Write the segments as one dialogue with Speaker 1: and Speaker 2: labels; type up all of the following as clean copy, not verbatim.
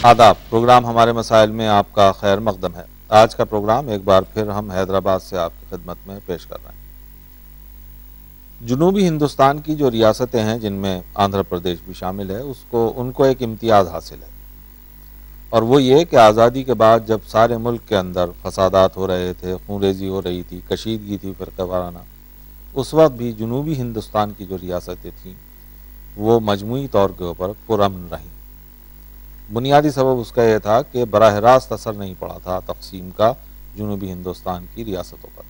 Speaker 1: आदाब। प्रोग्राम हमारे मसाइल में आपका खैर मकदम है। आज का प्रोग्राम एक बार फिर हम हैदराबाद से आपकी खिदमत में पेश कर रहे हैं। जुनूबी हिंदुस्तान की जो रियासतें हैं, जिनमें आंध्र प्रदेश भी शामिल है, उनको एक इम्तियाज़ हासिल है, और वो ये कि आज़ादी के बाद जब सारे मुल्क के अंदर फसादात हो रहे थे, खूनरेजी हो रही थी, कशीदगी थी फ़िरक़े वाराना, उस वक्त भी जुनूबी हिंदुस्तान की जो रियासतें थीं वो मजमूई तौर के ऊपर पुरअमन रहीं। बुनियादी सबब उसका यह था कि बराह रास्त असर नहीं पड़ा था तक़सीम का जुनूबी हिंदुस्तान की रियासतों पर,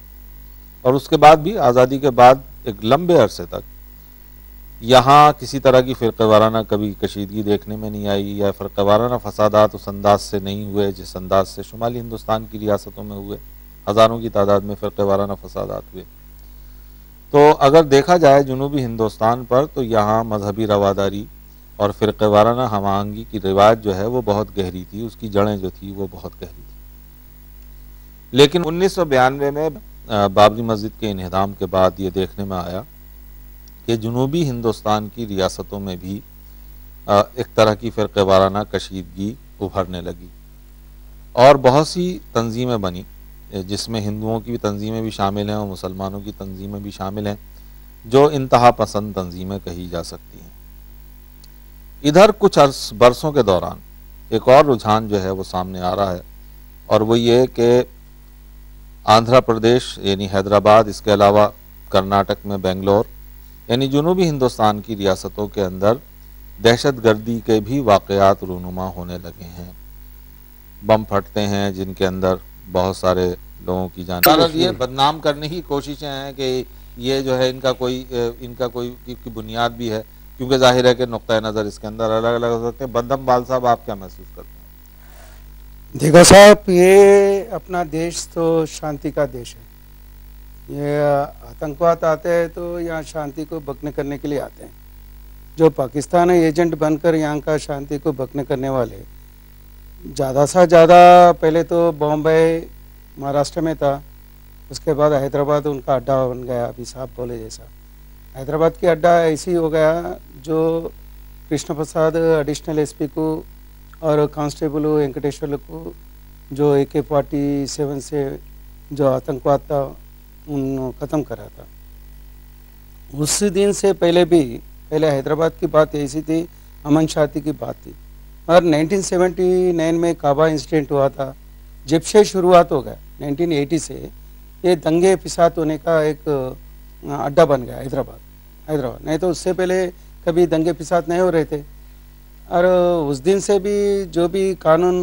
Speaker 1: और उसके बाद भी आज़ादी के बाद एक लंबे अरसे तक यहाँ किसी तरह की फ़िरक़े वाराना कभी कशीदगी देखने में नहीं आई, या फ़िरक़े वाराना फसादात उस अंदाज से नहीं हुए जिस अंदाज से शुमाली हिंदुस्तान की रियासतों में हुए। हज़ारों की तादाद में फ़िरक़े वाराना फसादात हुए। तो अगर देखा जाए जुनूबी हिंदुस्तान पर, तो यहाँ मजहबी रवादारी और फ़िरक़े वाराना हम आहंगी की रिवायत जो है वो बहुत गहरी थी, उसकी जड़ें जो थी वो बहुत गहरी थी। लेकिन 1992 में बाबरी मस्जिद के इन्हदाम के बाद ये देखने में आया कि जुनूबी हिंदुस्तान की रियासतों में भी एक तरह की फ़िरक़े वाराना कशीदगी उभरने लगी, और बहुत सी तंजीमें बनी, जिसमें हिंदुओं की भी तंजीमें भी शामिल हैं और मुसलमानों की तंजीमें भी शामिल हैं, जो इंतहा पसंद तंजीमें कही जा सकती हैं। इधर कुछ बरसों के दौरान एक और रुझान जो है वो सामने आ रहा है, और वो ये कि आंध्र प्रदेश यानी हैदराबाद, इसके अलावा कर्नाटक में बेंगलोर, यानी जुनूबी हिंदुस्तान की रियासतों के अंदर दहशत गर्दी के भी वाक़यात रूनुमा होने लगे हैं। बम फटते हैं जिनके अंदर बहुत सारे लोगों की जान, ये बदनाम करने की कोशिशें हैं कि ये जो है इनका कोई बुनियाद भी है, क्योंकि जाहिर है कि नुक्ता नज़र इसके अंदर अलग अलग हो सकते हैं। बंदम बाल साहब, आप क्या महसूस करते हैं?
Speaker 2: देखो साहब, ये अपना देश तो शांति का देश है। ये आतंकवाद आते हैं तो यहाँ शांति को भंग करने के लिए आते हैं। जो पाकिस्तान एजेंट बनकर यहाँ का शांति को भंग करने वाले, ज़्यादा से ज़्यादा पहले तो बॉम्बे महाराष्ट्र में था, उसके बाद हैदराबाद उनका अड्डा बन गया। अभी साहब बोले जैसा हैदराबाद की अड्डा ऐसी हो गया, जो कृष्ण प्रसाद एडिशनल एसपी को और कांस्टेबल वेंकटेश्वर को जो AK-47 से जो आतंकवाद था उन ख़त्म करा था। उस दिन से पहले हैदराबाद की बात ऐसी थी, अमन शांति की बात थी। और 1979 में काबा इंसिडेंट हुआ था। जब से शुरुआत हो गया 1980 से, ये दंगे फिसाद होने का एक अड्डा बन गया हैदराबाद। नहीं तो उससे पहले कभी दंगे फिसाद नहीं हो रहे थे। और उस दिन से भी जो भी कानून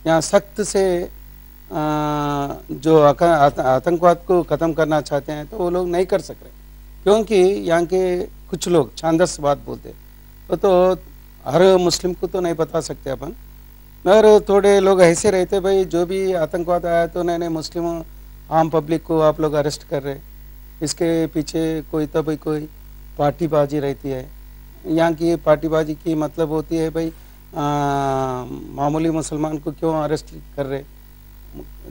Speaker 2: यहाँ सख्त से जो आतंकवाद को ख़त्म करना चाहते हैं तो वो लोग नहीं कर सक रहे, क्योंकि यहाँ के कुछ लोग छांदस बात बोलते, तो हर मुस्लिम को तो नहीं बता सकते अपन, मगर थोड़े लोग ऐसे रहते, भाई जो भी आतंकवाद आया तो नहीं मुस्लिम आम पब्लिक को आप लोग अरेस्ट कर रहे, इसके पीछे कोई पार्टीबाजी रहती है। यहाँ की पार्टीबाजी की मतलब होती है भाई मामूली मुसलमान को क्यों अरेस्ट कर रहे।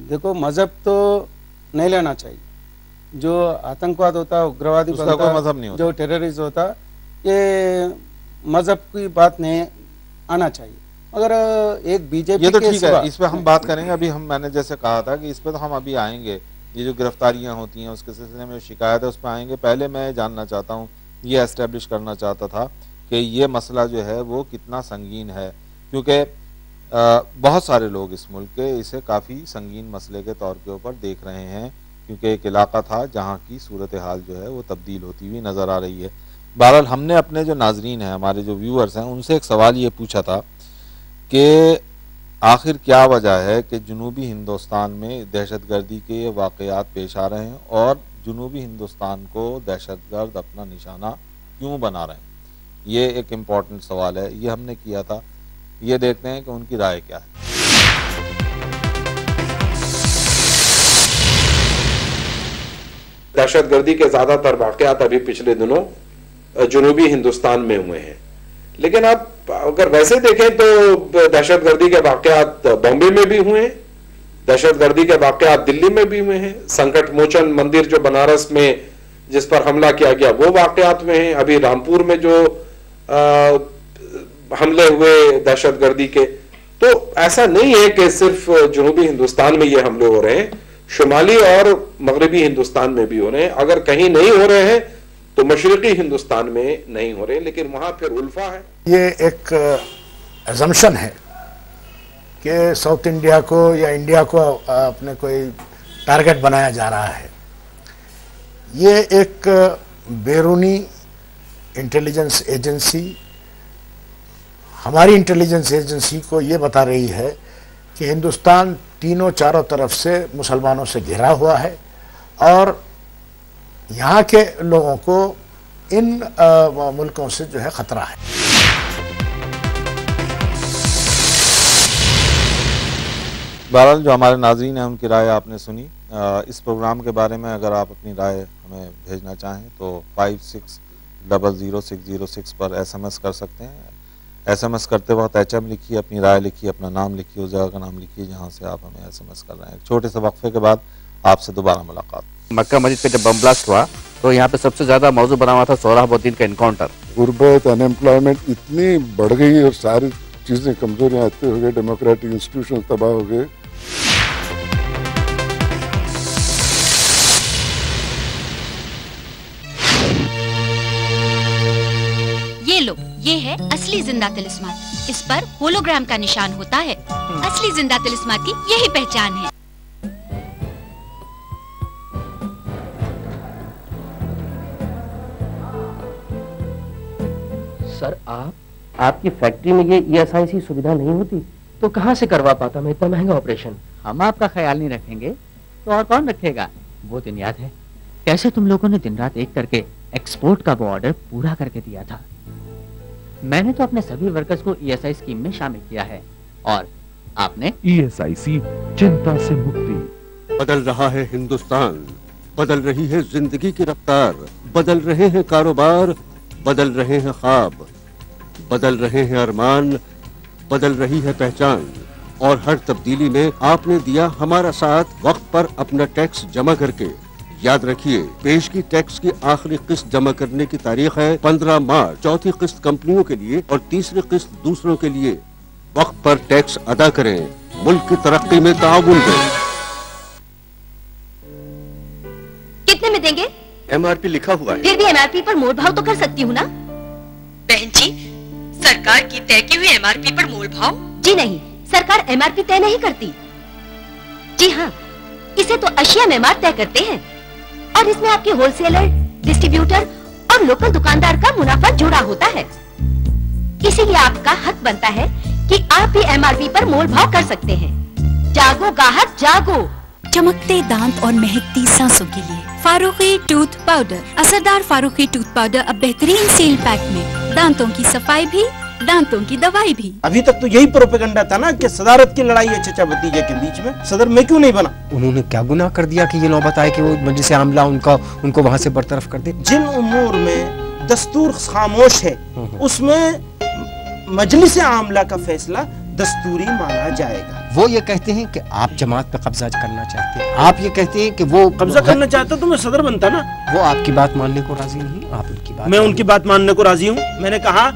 Speaker 2: देखो, मज़हब तो नहीं लेना चाहिए। जो आतंकवाद होता, उग्रवादी बनता, जो टेररिस्ट होता, ये मज़हब की बात नहीं आना चाहिए। अगर एक बीजेपी,
Speaker 1: ये तो ठीक है, इस पर हम बात करेंगे। अभी मैंने जैसे कहा था कि इस पर तो हम अभी आएंगे, ये जो गिरफ्तारियां होती हैं उसके सिलसिले में शिकायत है उस पर आएंगे। पहले मैं जानना चाहता हूँ, ये एस्टेब्लिश करना चाहता था कि ये मसला जो है वो कितना संगीन है, क्योंकि बहुत सारे लोग इस मुल्क के इसे काफ़ी संगीन मसले के तौर के ऊपर देख रहे हैं, क्योंकि एक इलाका था जहाँ की सूरत हाल जो है वो तब्दील होती हुई नज़र आ रही है। बहरहाल, हमने अपने जो नाजरीन हैं, हमारे जो व्यूअर्स हैं, उनसे एक सवाल ये पूछा था कि आखिर क्या वजह है कि जुनूबी हिंदुस्तान में दहशतगर्दी के वाक़यात पेश आ रहे हैं, और जुनूबी हिंदुस्तान को दहशतगर्द अपना निशाना क्यों बना रहे हैं। ये एक इम्पॉर्टेंट सवाल है, ये हमने किया था। ये देखते हैं कि उनकी राय क्या है।
Speaker 3: दहशतगर्दी के ज़्यादातर वाक़यात अभी पिछले दिनों जुनूबी हिंदुस्तान में हुए हैं, लेकिन आप अगर वैसे देखें तो दहशतगर्दी के वाक़यात बॉम्बे में भी हुए हैं, दहशतगर्दी के वाक़यात दिल्ली में भी हुए हैं। संकट मोचन मंदिर जो बनारस में जिस पर हमला किया गया वो वाक़यात में हैं। अभी रामपुर में जो हमले हुए दहशतगर्दी के, तो ऐसा नहीं है कि सिर्फ जनूबी हिंदुस्तान में ये हमले हो रहे हैं, शुमाली और मगरबी हिंदुस्तान में भी हो रहे हैं। अगर कहीं नहीं हो रहे हैं तो मशरकी हिंदुस्तान में नहीं हो रहे, लेकिन वहां फिर उल्फा है।
Speaker 4: ये एक अजम्पशन है कि साउथ इंडिया को या इंडिया को अपने कोई टारगेट बनाया जा रहा है। ये एक बैरूनी इंटेलिजेंस एजेंसी हमारी इंटेलिजेंस एजेंसी को ये बता रही है कि हिंदुस्तान तीनों चारों तरफ से मुसलमानों से घिरा हुआ है और यहाँ के लोगों को इन मुल्कों से जो है खतरा है।
Speaker 1: बहरहाल जो हमारे नाज़रीन हैं उनकी राय आपने सुनी। इस प्रोग्राम के बारे में अगर आप अपनी राय हमें भेजना चाहें तो 56006006 पर SMS कर सकते हैं। SMS करते वक्त HM लिखिए, अपनी राय लिखिए, अपना नाम लिखिए, उस जगह का नाम लिखिए जहाँ से आप हमें SMS कर रहे हैं। एक छोटे से वक्फे के बाद आपसे दोबारा मुलाकात।
Speaker 5: मक्का मस्जिद पे जब बम ब्लास्ट हुआ तो यहाँ पे सबसे ज्यादा मौजू बना हुआ था सोहराबुद्दीन का इनकाउंटर।
Speaker 6: गुर्बत, अनएम्प्लॉयमेंट इतनी बढ़ गई और सारी चीजें कमजोरियां आते हो गए, डेमोक्रेटिक इंस्टीट्यूशन तबाह हो गए।
Speaker 7: ये लो, ये है असली जिंदा तिलिस्मात। इस पर होलोग्राम का निशान होता है। असली जिंदा तिलिस्मात की यही पहचान है।
Speaker 8: सर आपकी फैक्ट्री में ये ESIC सुविधा नहीं होती तो कहाँ से करवा पाता मैं इतना महंगा ऑपरेशन।
Speaker 9: हम आपका ख्याल नहीं रखेंगे तो और कौन रखेगा। वो दिन याद है कैसे तुम लोगों ने दिन रात एक करके एक्सपोर्ट का वो ऑर्डर पूरा करके दिया था। मैंने तो अपने सभी वर्कर्स को ESI स्कीम में शामिल किया है और आपने
Speaker 10: ESIC चिंता से मुक्ति। बदल रहा है हिंदुस्तान, बदल रही है जिंदगी की रफ्तार, बदल रहे हैं कारोबार, बदल रहे हैं ख्वाब, बदल रहे हैं अरमान, बदल रही है पहचान। और हर तब्दीली में आपने दिया हमारा साथ, वक्त पर अपना टैक्स जमा करके। याद रखिए, पेश की टैक्स की आखिरी किस्त जमा करने की तारीख है 15 मार्च। चौथी किस्त कंपनियों के लिए और तीसरी किस्त दूसरों के लिए। वक्त पर टैक्स अदा करें, मुल्क की तरक्की में ताउन दें।
Speaker 7: कितने में देंगे?
Speaker 10: MRP लिखा हुआ है।
Speaker 7: फिर भी MRP पर मोल भाव तो कर सकती हूँ ना?
Speaker 11: बहन जी, सरकार की तय की हुई MRP पर मोल भाव?
Speaker 7: जी नहीं, सरकार MRP तय नहीं करती। जी हाँ, इसे तो अशिया मेमार तय करते हैं और इसमें आपके होलसेलर, डिस्ट्रीब्यूटर और लोकल दुकानदार का मुनाफा जुड़ा होता है। इसीलिए आपका हक बनता है कि आप भी MRP पर मोल भाव कर सकते हैं। जागो ग्राहक जागो।
Speaker 12: चमकते दांत और महकती सांसों के लिए फारूकी टूथ पाउडर। असरदार फारूकी टूथ पाउडर अब बेहतरीन सील पैक में। दांतों की सफाई भी, दांतों की दवाई भी।
Speaker 13: अभी तक तो यही प्रोपेगेंडा था ना कि सदारत की लड़ाई है चचा भतीजे के बीच में। सदर में क्यों नहीं बना?
Speaker 14: उन्होंने क्या गुनाह कर दिया कि ये नौबत आए कि वो मजलिस आमला उनको वहाँ से बरतरफ कर दे।
Speaker 13: जिन उमूर में दस्तूर खामोश है उसमें मजलिस आमला का फैसला दस्तूरी माना जाएगा।
Speaker 14: वो ये कहते हैं कि आप जमात पे कब्जा करना चाहते हैं, आप ये कहते हैं कि वो
Speaker 13: कब्जा करना चाहता तो मैं सदर बनता ना।
Speaker 14: वो आपकी बात मानने को राजी नहीं, आप उनकी बात।
Speaker 13: मैं उनकी बात मानने को राजी हूँ। मैंने कहा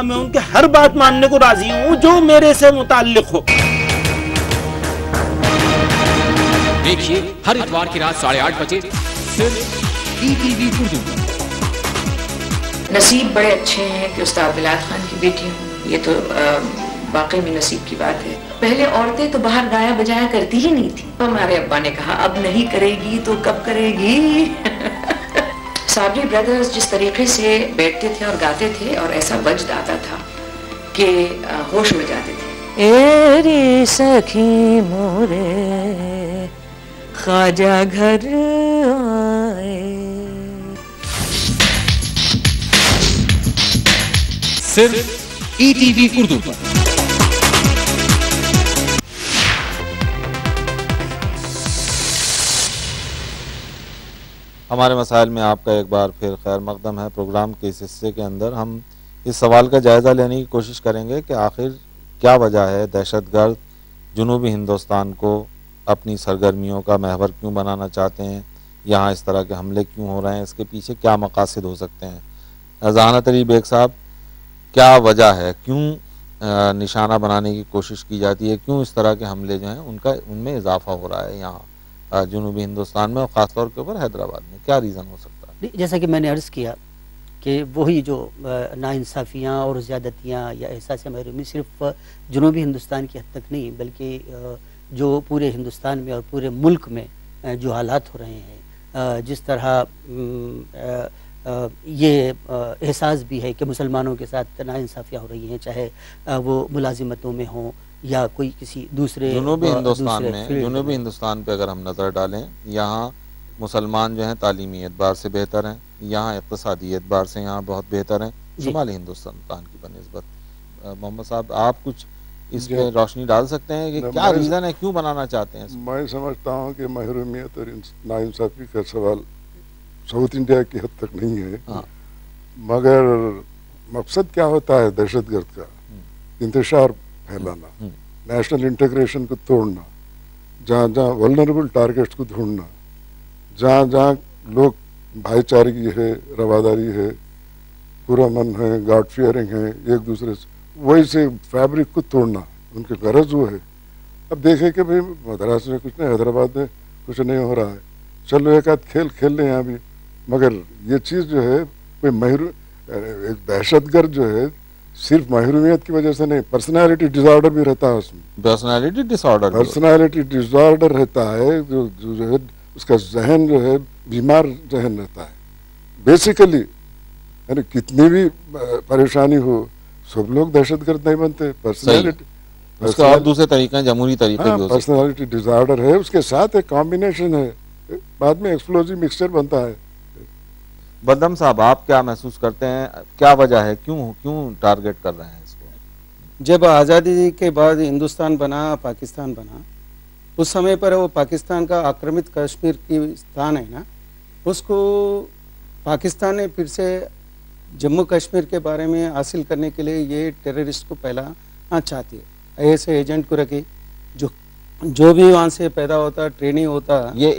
Speaker 13: मैं उनके हर बात मानने को राजी हूँ जो मेरे से मुताल्लिक हो।
Speaker 15: देखिए हर इतवार की रात 8:30 बजे सिर्फ ETV उर्दू।
Speaker 11: नसीब बड़े अच्छे हैं कि उस्ताद बिलाल खान की बेटी हूँ। ये तो वाकई में नसीब की बात है। पहले औरतें तो बाहर गाया बजाया करती ही नहीं थी। हमारे अब्बा ने कहा अब नहीं करेगी तो कब करेगी। साबरी ब्रदर्स जिस तरीके से बैठते थे और गाते थे और ऐसा वज्द आता था कि होश उड़ जाते थे।
Speaker 16: एरी सखी मोरे ख्वाजा घर आए।
Speaker 15: सिर्फ ETV उर्दू पर।
Speaker 1: हमारे मसाइल में आपका एक बार फिर खैर मकदम है। प्रोग्राम के इस हिस्से के अंदर हम इस सवाल का जायज़ा लेने की कोशिश करेंगे कि आखिर क्या वजह है दहशतगर्द जनूबी हिंदुस्तान को अपनी सरगर्मियों का महवर क्यों बनाना चाहते हैं, यहाँ इस तरह के हमले क्यों हो रहे हैं, इसके पीछे क्या मकासद हो सकते हैं। जहानत अली बेग साहब, क्या वजह है, क्यों निशाना बनाने की कोशिश की जाती है, क्यों इस तरह के हमले जो हैं उनमें इजाफा हो रहा है यहाँ जनूबी हिंदुस्तान में और ख़ासतौर के ऊपर हैदराबाद में, क्या रीज़न हो सकता है?
Speaker 17: जैसा कि मैंने अर्ज़ किया कि वही जो नाइंसाफ़ियाँ और ज़्यादतियाँ या एहसास महरूमी सिर्फ जनूबी हिंदुस्तान की हद तक नहीं, बल्कि जो पूरे हिंदुस्तान में और पूरे मुल्क में जो हालात हो रहे हैं, जिस तरह ये एहसास भी है कि मुसलमानों के साथ नाइंसाफ़ियाँ हो रही हैं, चाहे वो मुलाजिमतों में हों या कोई किसी दूसरे
Speaker 1: जनूबी हिंदुस्तान पे अगर हम नज़र डालें, यहाँ मुसलमान जो हैं तालीमी एतबार से बेहतर हैं, यहाँ इक़्तिसादी एतबार से यहाँ बहुत बेहतर हैं शुमाली हिंदुस्तान की बनिस्बत। मोहम्मद साहब, आप कुछ इस पे रोशनी डाल सकते हैं कि क्या रीज़न है, क्यों बनाना चाहते हैं?
Speaker 6: मैं समझता हूँ कि महरूमियत और नाइंसाफ़ी का सवाल साउथ इंडिया की हद तक नहीं है, मगर मकसद क्या होता है दहशतगर्द का? इंतशार फैलाना, नेशनल इंटीग्रेशन को तोड़ना, जहाँ जहाँ वल्नरेबल टारगेट्स को ढूंढना, जहाँ जहाँ लोग भाईचारगी है, रवादारी है, पूरा मन है, गॉड फियरिंग है, एक दूसरे से वही से फैब्रिक को तोड़ना उनकी गरज वो है। अब देखें कि भाई मद्रास में कुछ नहीं, हैदराबाद में कुछ नहीं हो रहा है, चलो एक आध खेल खेल लें यहाँ भी, मगर ये चीज़ जो है कोई एक दहशतगर्द जो है सिर्फ महरूमियत की वजह से नहीं, पर्सनालिटी डिसऑर्डर भी रहता है उसमें। पर्सनालिटी डिसऑर्डर रहता है, जो है उसका जहन जो है बीमार जहन रहता है बेसिकली। यानी कितनी भी परेशानी हो, सब लोग दहशतगर्द नहीं बनते। पर्सनालिटी
Speaker 1: उसका और दूसरे तरीके जमहूरी तरीके भी हो सकते हैं।
Speaker 6: पर्सनालिटी डिसऑर्डर है, उसके साथ एक कॉम्बिनेशन है, बाद में एक्सप्लोजिव मिक्सचर बनता है।
Speaker 1: बदम साहब, आप क्या महसूस करते हैं, क्या वजह है, क्यों टारगेट कर रहे हैं इसको?
Speaker 2: जब आज़ादी के बाद हिंदुस्तान बना, पाकिस्तान बना, उस समय पर वो पाकिस्तान का आक्रामित कश्मीर की स्थान है ना, उसको पाकिस्तान ने फिर से जम्मू कश्मीर के बारे में हासिल करने के लिए ये टेररिस्ट को पहला चाहती है। ऐसे एजेंट को रखे जो भी वहाँ से पैदा होता, ट्रेनिंग होता।
Speaker 1: ये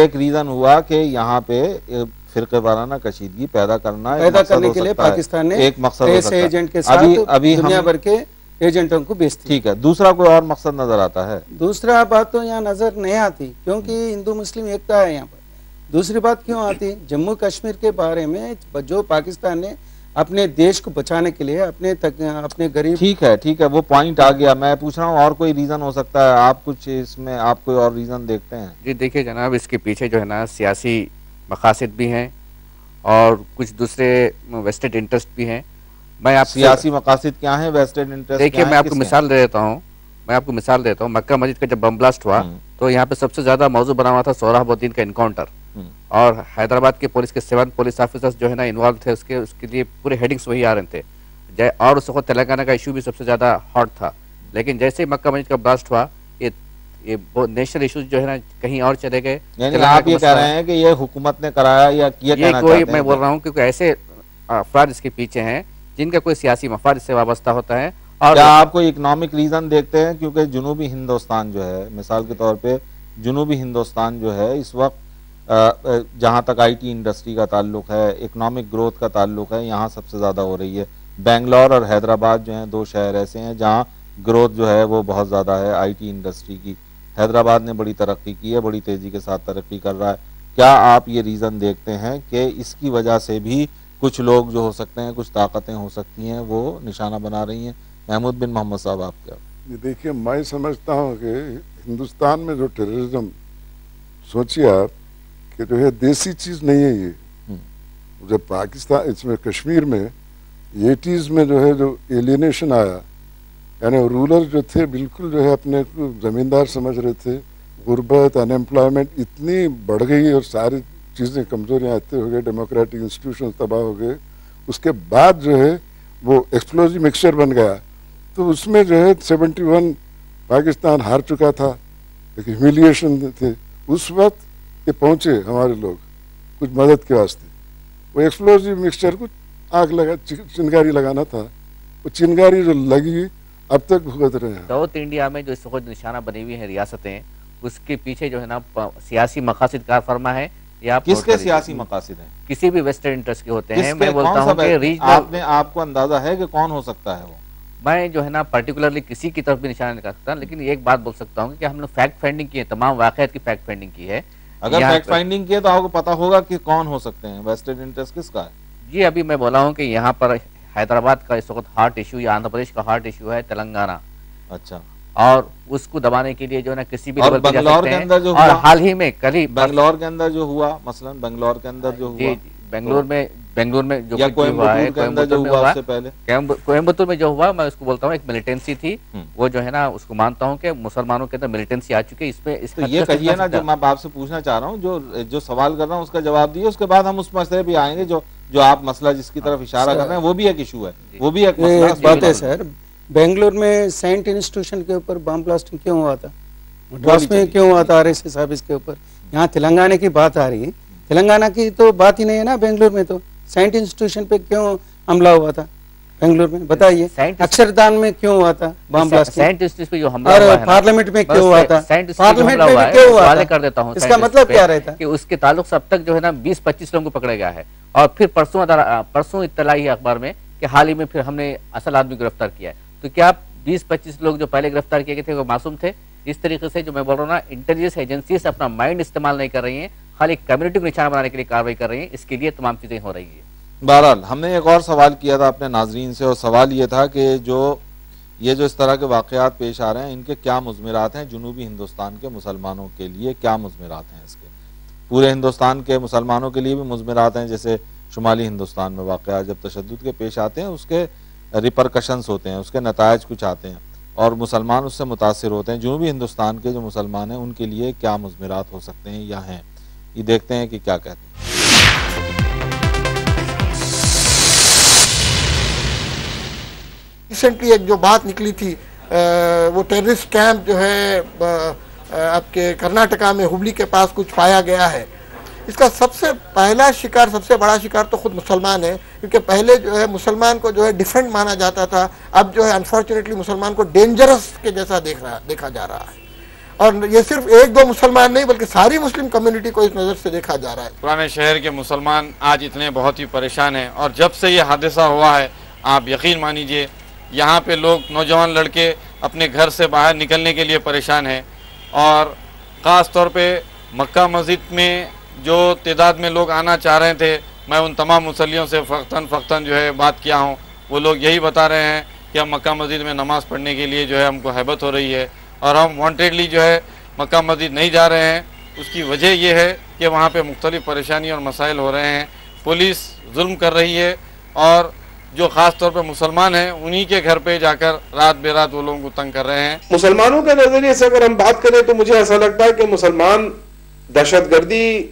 Speaker 1: एक रीज़न हुआ कि यहाँ पे फिरके वाराना कशीदगी पैदा करने
Speaker 2: के लिए पाकिस्तान ने
Speaker 1: एक मकसद
Speaker 2: ऐसे एजेंट के साथ अभी दुनिया भर के एजेंटों को बेचती।
Speaker 1: ठीक है, दूसरा कोई और मकसद नजर आता है?
Speaker 2: दूसरा बात तो यहाँ नजर नहीं आती, क्योंकि हिंदू मुस्लिम एकता है यहाँ पर। दूसरी बात क्यों आती, जम्मू कश्मीर के बारे में जो पाकिस्तान ने अपने देश को बचाने के लिए अपने गरीब।
Speaker 1: ठीक है, वो पॉइंट आ गया। मैं पूछ रहा हूँ और कोई रीजन हो सकता है, आप कुछ इसमें आप कोई और रीजन देखते हैं?
Speaker 5: जी देखिए जनाब, इसके पीछे जो है ना सियासी मकासद भी हैं और कुछ दूसरे वेस्टेड इंटरेस्ट भी हैं। मैं आप
Speaker 1: सियासी मकासद क्या है, वेस्टेड इंटरेस्ट?
Speaker 5: देखिए मैं आपको मिसाल देता हूँ, मक्का मस्जिद का जब बम ब्लास्ट हुआ तो यहाँ पे सबसे ज्यादा मौजू बना हुआ था सोहराबुद्दीन का इनकाउंटर, और हैदराबाद के पुलिस के 7 पुलिस ऑफिसर्स जो है ना इन्वॉल्व थे, उसके लिए पूरे हेडिंग्स वही आ रहे थे। और उस वक्त तेलंगाना का इशू भी सबसे ज्यादा हॉट था, लेकिन जैसे ही मक्का मस्जिद का ब्लास्ट हुआ ये नेशनल इश्यूज जो है ना कहीं और चले गए।
Speaker 1: आप ये कह रहे हैं कि ये हुकूमत ने कराया या किया?
Speaker 5: ये कोई मैं बोल रहा हूँ क्योंकि ऐसे अफराद इसके पीछे हैं जिनका कोई सियासी मफाद इससे वाबस्ता होता है। और
Speaker 1: क्या आप कोई इकोनॉमिक रीजन देखते हैं? क्योंकि जनूबी हिंदुस्तान जो है, मिसाल के तौर पे जनूबी हिंदुस्तान जो है इस वक्त जहाँ तक IT इंडस्ट्री का ताल्लुक है, इकोनॉमिक ग्रोथ का ताल्लुक है, यहाँ सबसे ज़्यादा हो रही है। बेंगलोर और हैदराबाद जो हैं 2 शहर ऐसे हैं जहाँ ग्रोथ जो है वो बहुत ज़्यादा है IT इंडस्ट्री की। हैदराबाद ने बड़ी तरक्की की है, बड़ी तेज़ी के साथ तरक्की कर रहा है। क्या आप ये रीज़न देखते हैं कि इसकी वजह से भी कुछ लोग जो हो सकते हैं, कुछ ताकतें हो सकती हैं, वो निशाना बना रही हैं? महमूद बिन मोहम्मद साहब, आप क्या?
Speaker 6: देखिए मैं समझता हूँ कि हिंदुस्तान में जो टेररिज्म, सोचिए आप कि जो है देसी चीज़ नहीं है ये। जब पाकिस्तान इसमें कश्मीर में 80s में जो है जो एलियनेशन आया, यानी रूलर जो थे बिल्कुल जो है अपने को ज़मींदार समझ रहे थे, गुर्बत, अनएम्प्लॉयमेंट इतनी बढ़ गई और सारी चीज़ें कमज़ोरियाँ आते हो गए, डेमोक्रेटिक इंस्टीट्यूशन तबाह हो गए। उसके बाद जो है वो एक्सप्लोजिव मिक्सचर बन गया, तो उसमें जो है 71 पाकिस्तान हार चुका था, एक ह्यूमिलिएशन थे। उस वक्त ये पहुँचे हमारे लोग कुछ मदद के वास्ते, वो एक्सप्लोजिव मिक्सचर को आग लगा, चिंगारी लगाना था, वो चिंगारी जो लगी अब तक भुगत रहे हैं।
Speaker 5: साउथ इंडिया में जो इस वक्त निशाना बनी हुई है रियासतें, उसके पीछे जो है ना सियासी मकासद कार फरमा है। या
Speaker 1: किसके सियासी मकासद हैं?
Speaker 5: किसी भी वेस्टर्न इंटरेस्ट के होते हैं। मैं बोलता हूं कि रीजनल,
Speaker 1: आपको अंदाजा है कि कौन हो सकता है वो?
Speaker 5: मैं जो है ना पर्टिकुलरली किसी की तरफ भी निशाना नहीं कर सकता, लेकिन एक बात बोल सकता हूँ कि हमने फैक्ट फाइंडिंग की है, तमाम वाकयात की फैक्ट फाइंडिंग की है।
Speaker 1: अगर फैक्ट फाइंडिंग की है तो आपको पता होगा कि कौन हो सकते हैं, वेस्टेड इंटरेस्ट किसका है।
Speaker 5: जी अभी मैं बोला हूँ कि यहाँ पर हैदराबाद का इस वक्त हार्ट इशू या आंध्र प्रदेश का हार्ट इशू है तेलंगाना।
Speaker 1: अच्छा।
Speaker 5: और उसको दबाने के लिए जो है ना किसी भी
Speaker 1: और बंगलौर के अंदर जो
Speaker 5: और हाल ही में कल ही
Speaker 1: बंगलौर के अंदर जो हुआ, मसलन बंगलौर के अंदर जो हुआ,
Speaker 5: बेंगलुरु में जो
Speaker 1: हुआ है, कोयम्बटूर में हुआ,
Speaker 5: कोयम्बटूर में जो हुआ, मैं उसको बोलता हूँ एक मिलिटेंसी थी, वो जो है ना उसको मानता हूँ कि मुसलमानों के अंदर मिलिटेंसी आ चुकी है। इसमें
Speaker 1: तो ये कहिए ना, जो मैं आपसे पूछना चाह रहा हूँ, जो सवाल कर रहा हूँ उसका जवाब दिए, उसके बाद हम उस मसले भी आएंगे जो आप मसला जिसकी तरफ इशारा कर रहे हैं वो भी एक इशू है, वो भी एक
Speaker 2: बात है। सर बेंगलुरु में सेंट इंस्टीट्यूशन के ऊपर बम ब्लास्टिंग क्यों हुआ था, मद्रास में क्यों हुआ था RSS ऑफिस के ऊपर। यहाँ तेलंगाना की बात आ रही है, तेलंगाना की तो बात ही नहीं है ना। बेंगलुरु में तो सेंट इंस्टीट्यूशन पे क्यों हमला हुआ था बेंगलुरु में, बताइए। अक्षरदान में क्यों हुआ था बम ब्लास्टिंग,
Speaker 5: सेंट इंस्टीट्यूशन पे जो हमला हुआ है,
Speaker 2: पार्लियामेंट में क्यों हुआ था,
Speaker 5: पार्लियामेंट में क्यों हुआ था, कर देता हूँ।
Speaker 2: इसका मतलब क्या रहता है
Speaker 5: कि उसके ताल्लुक से अब तक जो है ना 20-25 लोगों को पकड़ा गया है, और फिर परसों इत्तला ही अखबार में कि हाल ही में फिर हमने असल आदमी गिरफ्तार किया है। तो क्या 20-25 लोग जो पहले गिरफ्तार किए गए थे वो मासूम थे? इस तरीके से जो मैं बोल रहा हूँ ना, इंटेलिजेंस एजेंसीज अपना माइंड इस्तेमाल नहीं कर रही हैं, खाली कम्युनिटी को निशाना बनाने के लिए कार्रवाई कर रही हैं। इसके लिए तमाम चीजें हो रही है।
Speaker 1: बहरहाल हमने एक और सवाल किया था अपने नाजरीन से, और सवाल ये था कि जो इस तरह के वाकयात पेश आ रहे हैं, इनके क्या मुज़मिरात हैं जुनूबी हिंदुस्तान के मुसलमानों के लिए, क्या मुज़मिरात हैं इसके। पूरे हिंदुस्तान के मुसलमानों के लिए भी मुज़मिरात हैं, जैसे शुमाली हिंदुस्तान में वाकयात जब तशद्दुद के पेश आते हैं उसके रिपरकशंस होते हैं, उसके नतायज कुछ आते हैं और मुसलमान उससे मुतासिर होते हैं। जुनूबी हिंदुस्तान के जो मुसलमान हैं उनके लिए क्या मुज़मिरात हो सकते हैं या हैं, ये देखते हैं कि क्या कहते हैं।
Speaker 18: रिसेंटली एक जो बात निकली थी, वो टेररिस्ट कैंप जो है आपके कर्नाटका में हुबली के पास कुछ पाया गया है, इसका सबसे पहला शिकार, सबसे बड़ा शिकार तो खुद मुसलमान है, क्योंकि पहले जो है मुसलमान को जो है डिफरेंट माना जाता था, अब जो है अनफॉर्चुनेटली मुसलमान को डेंजरस के जैसा देखा जा रहा है। और ये सिर्फ एक दो मुसलमान नहीं बल्कि सारी मुस्लिम कम्युनिटी को इस नज़र से देखा जा रहा है।
Speaker 19: पुराने शहर के मुसलमान आज इतने बहुत ही परेशान हैं, और जब से ये हादसा हुआ है आप यकीन मानीजिए यहाँ पे लोग, नौजवान लड़के अपने घर से बाहर निकलने के लिए परेशान हैं। और ख़ास तौर पे मक्का मस्जिद में जो तादाद में लोग आना चाह रहे थे, मैं उन तमाम मुसल्लियों से फ़क्तन जो है बात किया हूँ, वो लोग यही बता रहे हैं कि हम मक्का मस्जिद में नमाज़ पढ़ने के लिए जो है हमको हैबत हो रही है, और हम वांटेडली जो है मक्का मस्जिद नहीं जा रहे हैं। उसकी वजह यह है कि वहाँ पे मुख्तलिफ़ परेशानी और मसाइल हो रहे हैं, पुलिस जुल्म कर रही है, और जो ख़ास तौर पे मुसलमान हैं उन्हीं के घर पे जाकर रात बेरात वो लोगों को तंग कर रहे हैं।
Speaker 3: मुसलमानों के नजरिए से अगर हम बात करें तो मुझे ऐसा लगता है कि मुसलमान दहशतगर्दी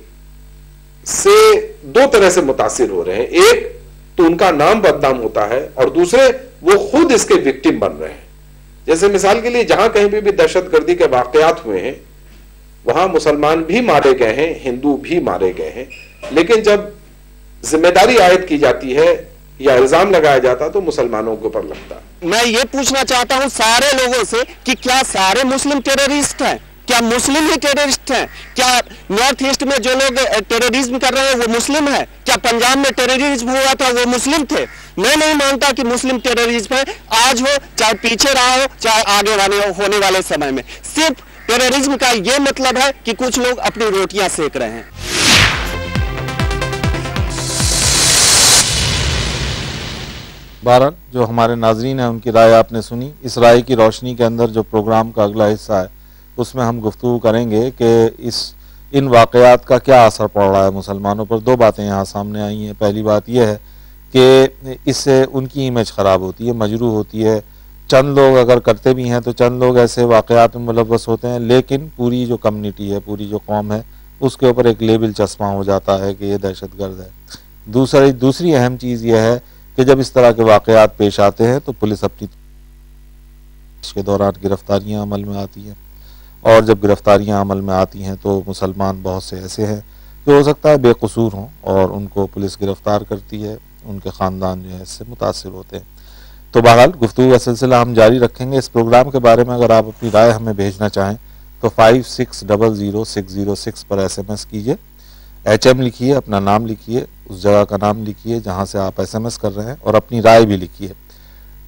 Speaker 3: से दो तरह से मुतासिर हो रहे हैं। एक तो उनका नाम बदनाम होता है, और दूसरे वो खुद इसके विक्टिम बन रहे हैं। जैसे मिसाल के लिए जहां कहीं भी दहशतगर्दी के वाकयात हुए हैं वहां मुसलमान भी मारे गए हैं, हिंदू भी मारे गए हैं, लेकिन जब जिम्मेदारी आयद की जाती है या इल्जाम लगाया जाता तो मुसलमानों के ऊपर लगता।
Speaker 20: मैं ये पूछना चाहता हूं सारे लोगों से कि क्या सारे मुस्लिम टेररिस्ट हैं? क्या मुस्लिम ही टेररिस्ट हैं? क्या नॉर्थ ईस्ट में जो लोग टेररिज्म कर रहे हैं वो मुस्लिम है? क्या पंजाब में टेररिज्म हुआ था वो मुस्लिम थे? मैं नहीं मानता कि मुस्लिम टेररिज्म है, आज हो चाहे पीछे रहा हो चाहे आगे होने वाले समय में। सिर्फ टेररिज्म का ये मतलब है कि कुछ लोग अपनी रोटियां सेक रहे हैं।
Speaker 1: बहरहाल जो हमारे नाजरीन हैं उनकी राय आपने सुनी। इस राय की रोशनी के अंदर जो प्रोग्राम का अगला हिस्सा है उसमें हम गुफ्तगू करेंगे कि इन वाक़यात का क्या असर पड़ रहा है मुसलमानों पर। दो बातें यहाँ सामने आई हैं। पहली बात यह है कि इससे उनकी इमेज ख़राब होती है, मजरू होती है। चंद लोग अगर करते भी हैं तो चंद लोग ऐसे वाक़यात में मुलव्वस होते हैं, लेकिन पूरी जो कम्युनिटी है, पूरी जो कौम है, उसके ऊपर एक लेबल चस्पा हो जाता है कि ये दहशतगर्द है। दूसरी अहम चीज़ यह है कि जब इस तरह के वाक़यात पेश आते हैं तो पुलिस अपनी के दौरान गिरफ्तारियां अमल में आती हैं, और जब गिरफ्तारियां अमल में आती हैं तो मुसलमान बहुत से ऐसे हैं जो हो सकता है बेकसूर हों और उनको पुलिस गिरफ्तार करती है, उनके ख़ानदान जो है इससे मुतासिर होते हैं। तो बहरहाल गुफ्तगू का सिलसिला हम जारी रखेंगे। इस प्रोग्राम के बारे में अगर आप अपनी राय हमें भेजना चाहें तो 56000606 पर SMS कीजिए। HM लिखिए, अपना नाम लिखिए, उस जगह का नाम लिखिए जहाँ से आप SMS कर रहे हैं, और अपनी राय भी लिखिए।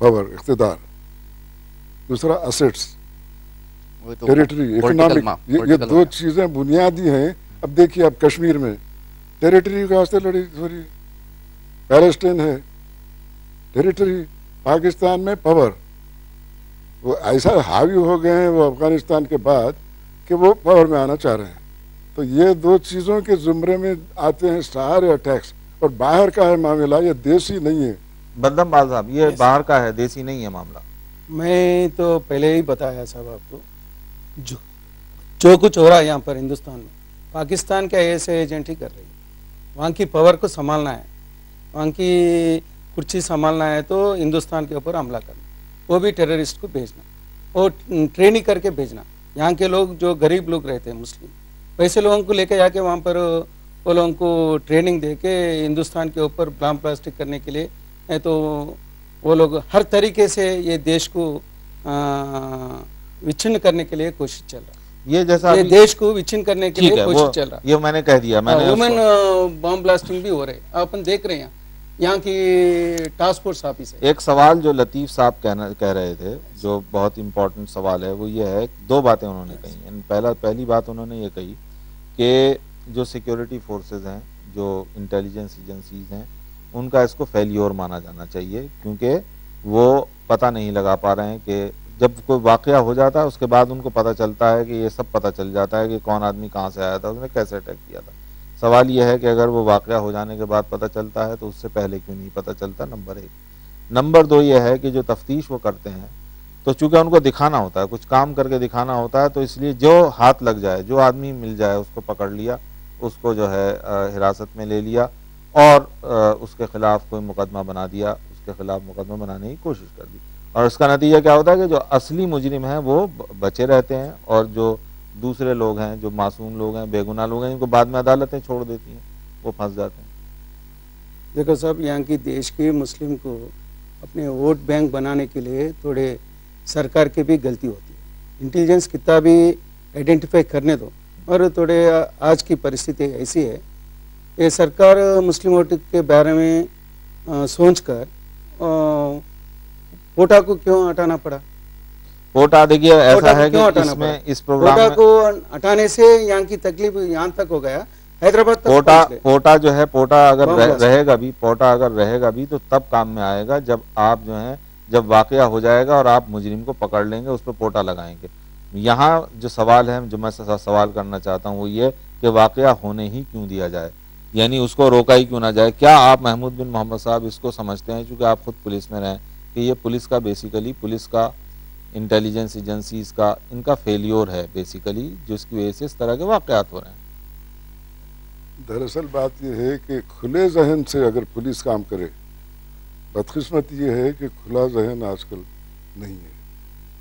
Speaker 6: पावर इख्तिदार दूसरा असेट्स,
Speaker 5: तो
Speaker 6: टेरिटरी, इकोनॉमिक, ये दो चीजें बुनियादी हैं। अब देखिए, अब कश्मीर में टेरिटरी के वास्ते लड़ी थोड़ी, पैलेस्टाइन है टेरिटरी, पाकिस्तान में पावर, वो ऐसा हावी हो गए हैं वो अफगानिस्तान के बाद कि वो पावर में आना चाह रहे हैं। तो ये दो चीज़ों के जुमरे में आते हैं सारे अटैक्स। और बाहर का है मामला, ये देसी नहीं है।
Speaker 1: बदम बाल साहब, ये बाहर का है, देसी नहीं है मामला।
Speaker 2: मैं तो पहले ही बताया साहब आपको, जो कुछ हो रहा है यहाँ पर हिंदुस्तान में, पाकिस्तान के ऐसे एजेंट ही कर रही है। वहाँ की पावर को संभालना है, वहाँ की कुर्सी संभालना है तो हिंदुस्तान के ऊपर हमला करना, वो भी टेररिस्ट को भेजना और ट्रेनिंग करके भेजना। यहाँ के लोग जो गरीब लोग रहते हैं मुस्लिम, वैसे लोगों को लेकर जाके वहाँ पर वो लोगों को ट्रेनिंग दे के हिंदुस्तान के ऊपर बम प्लास्टिक करने के लिए है। तो वो लोग हर तरीके से ये देश को विच्छिन्न करने के लिए कोशिश चल रहा है।
Speaker 1: ये जैसा
Speaker 2: ये देश को विच्छिन्न करने के लिए कोशिश चल रहा है।
Speaker 1: ये मैंने कह दिया, मैंने
Speaker 2: वुमेन बम ब्लास्टिंग भी हो रहे, अपन देख रहे हैं यहाँ की टास्क फोर्स ऑफिस है।
Speaker 1: एक सवाल जो लतीफ साहब कह रहे थे, जो बहुत इंपॉर्टेंट सवाल है, वो ये है, दो बातें उन्होंने कही। पहली बात उन्होंने ये कही कि जो सिक्योरिटी फोर्सेस हैं, जो इंटेलिजेंस एजेंसीज हैं, उनका इसको फेल्योर माना जाना चाहिए, क्योंकि वो पता नहीं लगा पा रहे हैं कि जब कोई वाकया हो जाता है उसके बाद उनको पता चलता है कि ये सब पता चल जाता है कि कौन आदमी कहाँ से आया था, उसने कैसे अटैक किया था। सवाल यह है कि अगर वो वाकया हो जाने के बाद पता चलता है तो उससे पहले क्यों नहीं पता चलता, नंबर 1। नंबर 2 ये है कि जो तफ्तीश वो करते हैं, तो चूंकि उनको दिखाना होता है, कुछ काम करके दिखाना होता है, तो इसलिए जो हाथ लग जाए, जो आदमी मिल जाए, उसको पकड़ लिया, उसको जो है हिरासत में ले लिया और उसके खिलाफ कोई मुकदमा बना दिया, उसके खिलाफ मुकदमा बनाने की कोशिश कर दी। और इसका नतीजा क्या होता है कि जो असली मुजरिम हैं वो बचे रहते हैं, और जो दूसरे लोग हैं, जो मासूम लोग हैं, बेगुनाह लोग हैं, जिनको बाद में अदालतें छोड़ देती हैं, वो फंस जाते हैं।
Speaker 2: देखो साहब, यहाँ की देश के मुस्लिम को अपने वोट बैंक बनाने के लिए थोड़े सरकार की भी गलती होती है। इंटेलिजेंस कितना भी आइडेंटिफाई करने दो, और थोड़े आज की परिस्थिति ऐसी है, ये सरकार मुस्लिम वोट के बारे में सोचकर कोटा को क्यों हटाना पड़ा?
Speaker 1: कोटा देखिए ऐसा है कि इसमें इस प्रोग्राम
Speaker 2: कोटा को हटाने से यहाँ की तकलीफ यहाँ तक हो गया, हैदराबाद तक
Speaker 1: कोटा जो है, कोटा अगर रहेगा भी, कोटा अगर रहेगा भी तो तब काम में आएगा जब आप जो है, जब वाकया हो जाएगा और आप मुजरिम को पकड़ लेंगे, उस पर कोटा लगाएंगे। यहाँ जो सवाल है, जो मैं सवाल करना चाहता हूँ, वो ये कि वाकया होने ही क्यों दिया जाए, यानी उसको रोका ही क्यों ना जाए। क्या आप महमूद बिन मोहम्मद साहब इसको समझते हैं, चूंकि आप खुद पुलिस में रहें, कि ये पुलिस का बेसिकली, पुलिस का, इंटेलिजेंस एजेंसीज का, इनका फेलियोर है बेसिकली, जिसकी वजह से इस तरह के वाकयात हो रहे हैं?
Speaker 6: दरअसल बात यह है कि खुले जहन से अगर पुलिस काम करे, बदकिस्मती ये है कि खुला जहन आजकल नहीं है,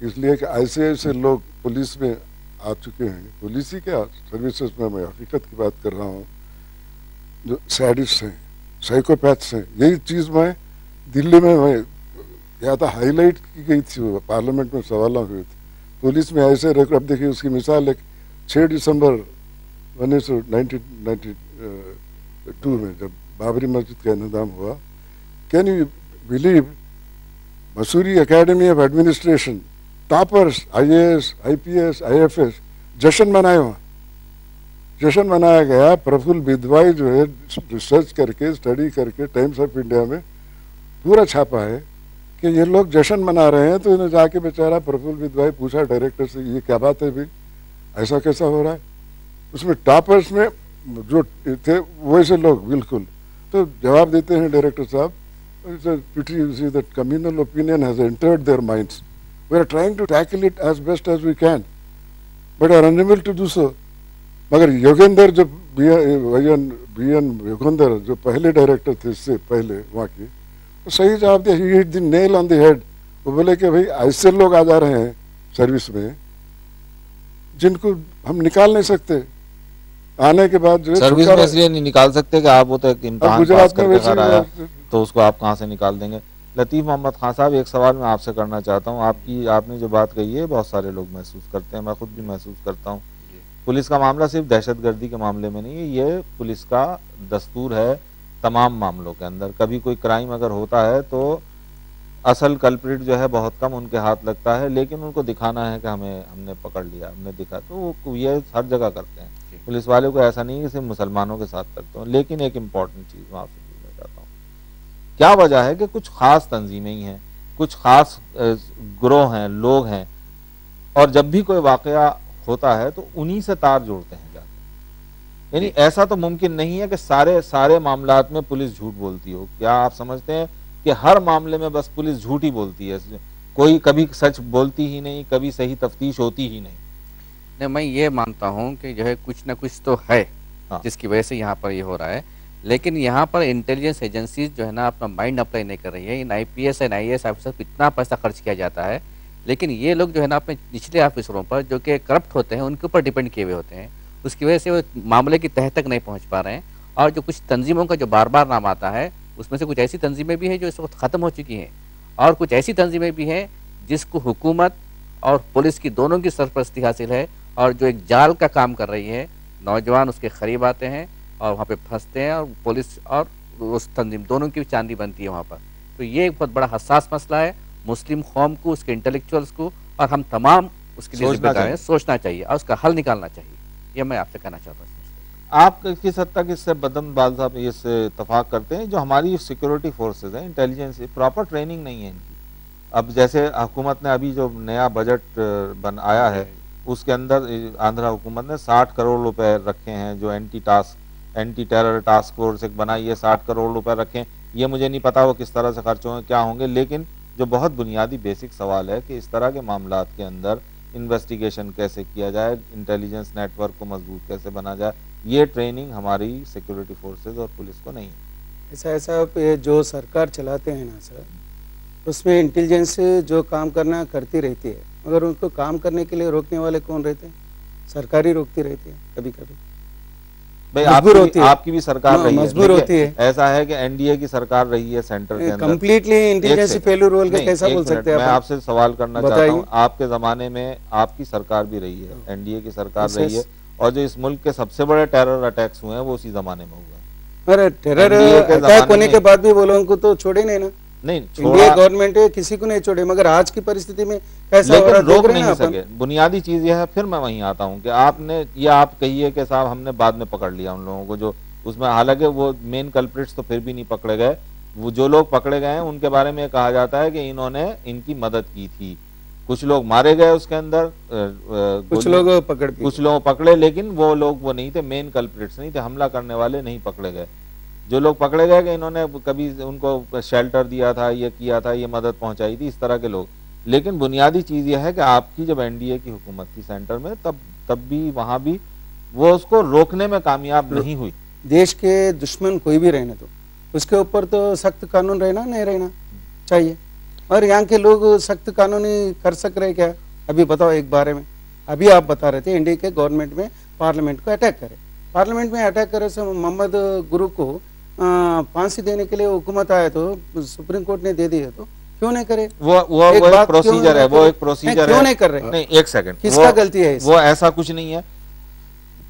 Speaker 6: इसलिए कि ऐसे ऐसे लोग पुलिस में आ चुके हैं, पुलिस ही क्या, सर्विसेज में, मैं हकीकत की बात कर रहा हूँ, जो सैडिस्ट हैं, साइकोपैथ्स हैं। यही चीज़ मैं दिल्ली में मैं या तो हाईलाइट की गई थी, पार्लियामेंट में सवाल हुए थे, पुलिस में ऐसे रेकॉर्ड। अब देखिए उसकी मिसाल है, 6 दिसंबर 1992 में जब बाबरी मस्जिद का इंतजाम हुआ, can you believe, Mussoorie academy of administration toppers, IAS, IPS, IFS जश्न मनाए, वहाँ जश्न मनाया गया। प्रफुल्ल बिदवाई जो है रिसर्च करके, स्टडी करके टाइम्स ऑफ इंडिया में पूरा छापा है कि ये लोग जश्न मना रहे हैं। तो इन्हें जाके बेचारा प्रफुल्ल बिदवाई पूछा डायरेक्टर से, ये क्या बात है भाई, ऐसा कैसा हो रहा है? उसमें टॉपर्स में जो थे वैसे लोग बिल्कुल, तो जवाब देते हैं डायरेक्टर साहब, that communal opinion has entered their minds, we are trying to tackle it as best as we can but are unable to do so. मगर योगेंद्र, जो BN योगेंद्र जो पहले डायरेक्टर थे इससे पहले वहाँ के, तो सही जवाब दिया, he hit the nail on the head. वो बोले कि भाई ऐसे लोग आ जा रहे हैं सर्विस में जिनको हम निकाल नहीं सकते, आने के बाद जो
Speaker 1: सर्विस में इसलिए नहीं निकाल सकते कि आप वो तो एक इम्तिहान पास करके घर आया तो उसको आप कहाँ से निकाल देंगे। लतीफ़ मोहम्मद खान साहब, एक सवाल मैं आपसे करना चाहता हूँ। आपने जो बात कही है बहुत सारे लोग महसूस करते हैं, मैं खुद भी महसूस करता हूँ। पुलिस का मामला सिर्फ दहशतगर्दी के मामले में नहीं है, ये पुलिस का दस्तूर है तमाम मामलों के अंदर। कभी कोई क्राइम अगर होता है तो असल कल्प्रिट जो है बहुत कम उनके हाथ लगता है, लेकिन उनको दिखाना है कि हमने पकड़ लिया, हमने दिखा, तो वो ये हर जगह करते हैं। पुलिस वाले को ऐसा नहीं कि सिर्फ मुसलमानों के साथ करते हो। लेकिन एक इम्पॉर्टेंट चीज़ मैं आपसे पूछना चाहता हूँ, क्या वजह है कि कुछ खास तंजीमें ही हैं, कुछ खास ग्रोह हैं, लोग हैं, और जब भी कोई वाकया होता है तो उन्हीं से तार जोड़ते हैं जाके। यानी ऐसा तो मुमकिन नहीं है कि सारे मामलात में पुलिस झूठ बोलती हो। क्या आप समझते हैं कि हर मामले में बस पुलिस झूठ ही बोलती है, कोई कभी सच बोलती ही नहीं, कभी सही तफ्तीश होती ही नहीं?
Speaker 5: नहीं, मैं ये मानता हूँ कि जो है कुछ ना कुछ तो है जिसकी वजह से यहाँ पर ये हो रहा है। लेकिन यहाँ पर इंटेलिजेंस एजेंसीज जो है ना अपना माइंड अप्लाई नहीं कर रही है। इन IPS एंड IAS ऑफिसर पर इतना पैसा खर्च किया जाता है, लेकिन ये लोग जो है ना अपने निचले ऑफिसरों पर जो कि करप्ट होते हैं उनके ऊपर डिपेंड किए हुए होते हैं। उसकी वजह से वो मामले की तह तक नहीं पहुँच पा रहे हैं। और जो कुछ तंजीमों का जो बार बार नाम आता है, उसमें से कुछ ऐसी तंजीमें भी हैं जो इस वक्त ख़त्म हो चुकी हैं, और कुछ ऐसी तंजीमें भी हैं जिसको हुकूमत और पुलिस की दोनों की सरपरस्ती हासिल है, और जो एक जाल का काम कर रही है। नौजवान उसके करीब आते हैं और वहाँ पे फंसते हैं, और पुलिस और उस तंजीम दोनों की चांदी बनती है वहाँ पर। तो ये एक बहुत बड़ा हसास मसला है मुस्लिम कौम को, उसके इंटेलेक्चुअल्स को, और हम तमाम उसके लिए जिम्मेदार हैं। सोचना चाहिए और उसका हल निकालना चाहिए। ये मैं आपसे कहना चाहता हूँ।
Speaker 1: आप किस हद तक इससे बदन बाल साहब इससे इत्तफाक करते हैं? जो हमारी सिक्योरिटी फोर्सेज हैं, इंटेलिजेंस, प्रॉपर ट्रेनिंग नहीं है इनकी। अब जैसे हुकूमत ने अभी जो नया बजट आया है उसके अंदर आंध्रा हुकूमत ने 60 करोड़ रुपए रखे हैं, जो एंटी टेरर टास्क फोर्स एक बनाई है, 60 करोड़ रुपए रखे हैं। ये मुझे नहीं पता वो किस तरह से खर्च होंगे, क्या होंगे, लेकिन जो बहुत बुनियादी बेसिक सवाल है कि इस तरह के मामलात के अंदर इन्वेस्टिगेशन कैसे किया जाए, इंटेलिजेंस नेटवर्क को मजबूत कैसे बना जाए, ये ट्रेनिंग हमारी सिक्योरिटी फोर्सेज और पुलिस को नहीं है।
Speaker 2: ऐसा जो सरकार चलाते हैं ना सर, उसमें इंटेलिजेंस जो काम करना करती रहती है, मगर उनको काम करने के लिए रोकने वाले कौन रहते हैं? सरकार ही रोकती रहती है कभी कभी।
Speaker 1: भाई आपकी भी सरकार रही है, मजबूर होती है। ऐसा है कि NDA की सरकार रही है सेंटर के अंदर,
Speaker 2: कंप्लीटली इंटेलिजेंस फेल्यूर रोल का कैसा बोल सकते हैं?
Speaker 1: मैं आपसे सवाल करना चाहता हूँ, आपके जमाने में आपकी सरकार भी रही है, NDA की सरकार रही है, और जो इस मुल्क के सबसे बड़े टेरर अटैक्स हुए हैं वो उसी जमाने में हुए।
Speaker 2: अरे टेरर अटैक होने के बाद भी वो लोगों को तो छोड़े नहीं ना।
Speaker 1: नहीं,
Speaker 2: इंडिया गवर्नमेंट है, किसी को नहीं छोड़े, मगर आज की परिस्थिति में कैसा हो रहा है,
Speaker 1: रोक नहीं सके। बुनियादी चीज यह है, फिर मैं वहीं आता हूँ कि आपने ये आप कहिए कि साहब हमने बाद में पकड़ लिया उन लोगों को जो उसमें, हालांकि वो मेन कल्प्रिट्स तो फिर भी नहीं पकड़े गए। वो जो लोग पकड़े गए हैं उनके बारे में कहा जाता है कि इन्होंने इनकी मदद की थी। कुछ लोग मारे गए उसके अंदर,
Speaker 2: कुछ लोग
Speaker 1: पकड़े, लेकिन वो लोग वो नहीं थे, मेन कल्प्रिट्स नहीं थे, हमला करने वाले नहीं पकड़े गए। जो लोग पकड़े गए कि इन्होंने कभी उनको शेल्टर दिया था, ये किया था, ये मदद पहुंचाई थी, इस तरह के लोग। लेकिन बुनियादी चीज़ यह है कि आपकी जब NDA की हुकूमत थी सेंटर में, तब भी वहाँ भी वो उसको रोकने में कामयाब नहीं हुई।
Speaker 2: देश के दुश्मन कोई भी रहने दो, उसके ऊपर तो सख्त कानून रहना नहीं रहना चाहिए, और यहाँ के लोग सख्त कानूनी कर सक रहे क्या? अभी बताओ एक बारे में, अभी आप बता रहे थे इंडिया के गवर्नमेंट में पार्लियामेंट को अटैक करे, पार्लियामेंट में अटैक करे से मोहम्मद गुरु को फांसी देने के लिए हुकूमत आया तो सुप्रीम कोर्ट ने दे दी है, तो क्यों नहीं करे?
Speaker 1: वो एक प्रोसीजर है, वो एक प्रोसीजर है,
Speaker 2: क्यों नहीं कर रहे?
Speaker 1: नहीं, एक सेकंड,
Speaker 2: किसका गलती है?
Speaker 1: वो ऐसा कुछ नहीं है।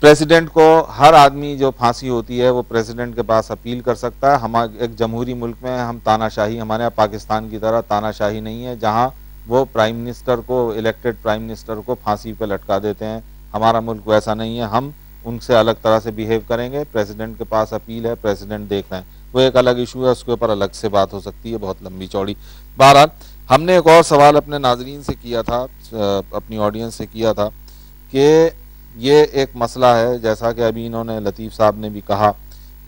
Speaker 1: प्रेसिडेंट को, हर आदमी जो फांसी होती है वो प्रेसिडेंट के पास अपील कर सकता है। हम एक जमहूरी मुल्क में, हम तानाशाही, हमारे यहाँ पाकिस्तान की तरह तानाशाही नहीं है जहाँ वो प्राइम मिनिस्टर को, इलेक्टेड प्राइम मिनिस्टर को फांसी पे लटका देते हैं। हमारा मुल्क वैसा नहीं है, हम उनसे अलग तरह से बिहेव करेंगे। प्रेसिडेंट के पास अपील है, प्रेसिडेंट देख रहे हैं, वो एक अलग इशू है, उसके ऊपर अलग से बात हो सकती है, बहुत लंबी चौड़ी। बहरहाल हमने एक और सवाल अपने नाजरीन से किया था, अपनी ऑडियंस से किया था कि ये एक मसला है, जैसा कि अभी इन्होंने लतीफ़ साहब ने भी कहा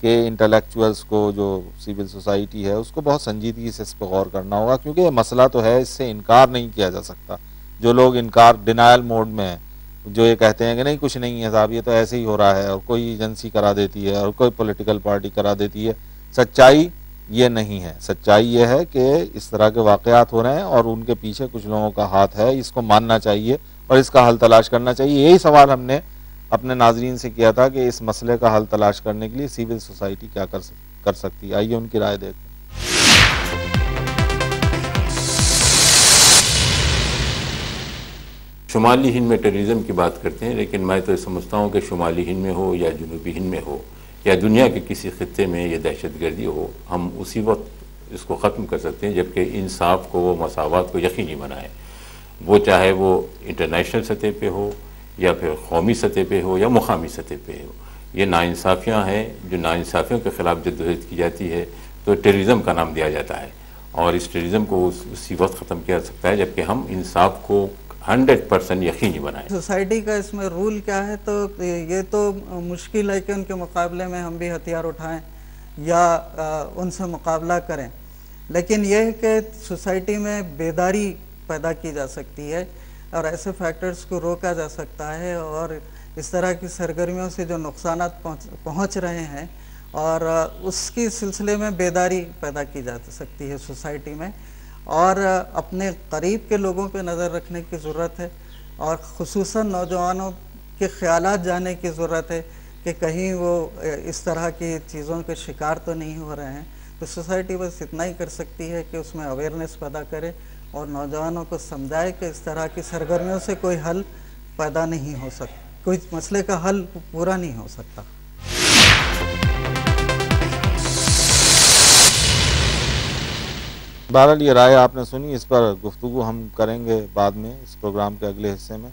Speaker 1: कि इंटेलेक्चुअल्स को, जो सिविल सोसाइटी है, उसको बहुत संजीदगी से इस पर गौर करना होगा, क्योंकि ये मसला तो है, इससे इनकार नहीं किया जा सकता। जो लोग डिनायल मोड में हैं, जो ये कहते हैं कि नहीं कुछ नहीं है साहब, ये तो ऐसे ही हो रहा है, और कोई एजेंसी करा देती है और कोई पॉलिटिकल पार्टी करा देती है, सच्चाई ये नहीं है। सच्चाई ये है कि इस तरह के वाक़यात हो रहे हैं और उनके पीछे कुछ लोगों का हाथ है, इसको मानना चाहिए और इसका हल तलाश करना चाहिए। यही सवाल हमने अपने नाजरीन से किया था कि इस मसले का हल तलाश करने के लिए सिविल सोसाइटी क्या कर सकती है। आइए उनकी राय देखते हैं।
Speaker 4: शुमाली हिंद में टेररिज्म की बात करते हैं, लेकिन मैं तो समझता हूँ कि शुमाली हिंद में हो या जनूबी हिंद में हो या दुनिया के किसी खित्ते में ये दहशतगर्दी हो, हम उसी वक्त इसको ख़त्म कर सकते हैं, जबकि इंसाफ को, वो मसावत को यकीनी बनाए, वो चाहे वो इंटरनेशनल सतह पे हो या फिर कौमी सतह पे हो या मुकामी सतह पे हो। ये नाइंसाफ़ियाँ हैं, जो नाइंसाफ़ियों के ख़िलाफ़ जद्दोजहद की जाती है तो टेररिज्म का नाम दिया जाता है, और इस टेररिज्म को उसी वक्त ख़त्म किया जा सकता है जबकि हम इंसाफ को 100% यकीनी बनाएं।
Speaker 7: सोसाइटी का इसमें रूल क्या है, तो ये तो मुश्किल है कि उनके मुकाबले में हम भी हथियार उठाएं या उनसे मुकाबला करें, लेकिन यह है कि सोसाइटी में बेदारी पैदा की जा सकती है और ऐसे फैक्टर्स को रोका जा सकता है, और इस तरह की सरगर्मियों से जो नुकसानात पहुँच रहे हैं और उसके सिलसिले में बेदारी पैदा की जा सकती है सोसाइटी में, और अपने करीब के लोगों पे नज़र रखने की ज़रूरत है, और ख़ुसूसन नौजवानों के ख़यालात जानने की ज़रूरत है कि कहीं वो इस तरह की चीज़ों के शिकार तो नहीं हो रहे हैं। तो सोसाइटी बस इतना ही कर सकती है कि उसमें अवेयरनेस पैदा करे और नौजवानों को समझाए कि इस तरह की सरगर्मियों से कोई हल पैदा नहीं हो सकता, कोई मसले का हल पूरा नहीं हो सकता।
Speaker 1: बहरहाल ये राय आपने सुनी, इस पर गुफ्तगू हम करेंगे बाद में इस प्रोग्राम के अगले हिस्से में।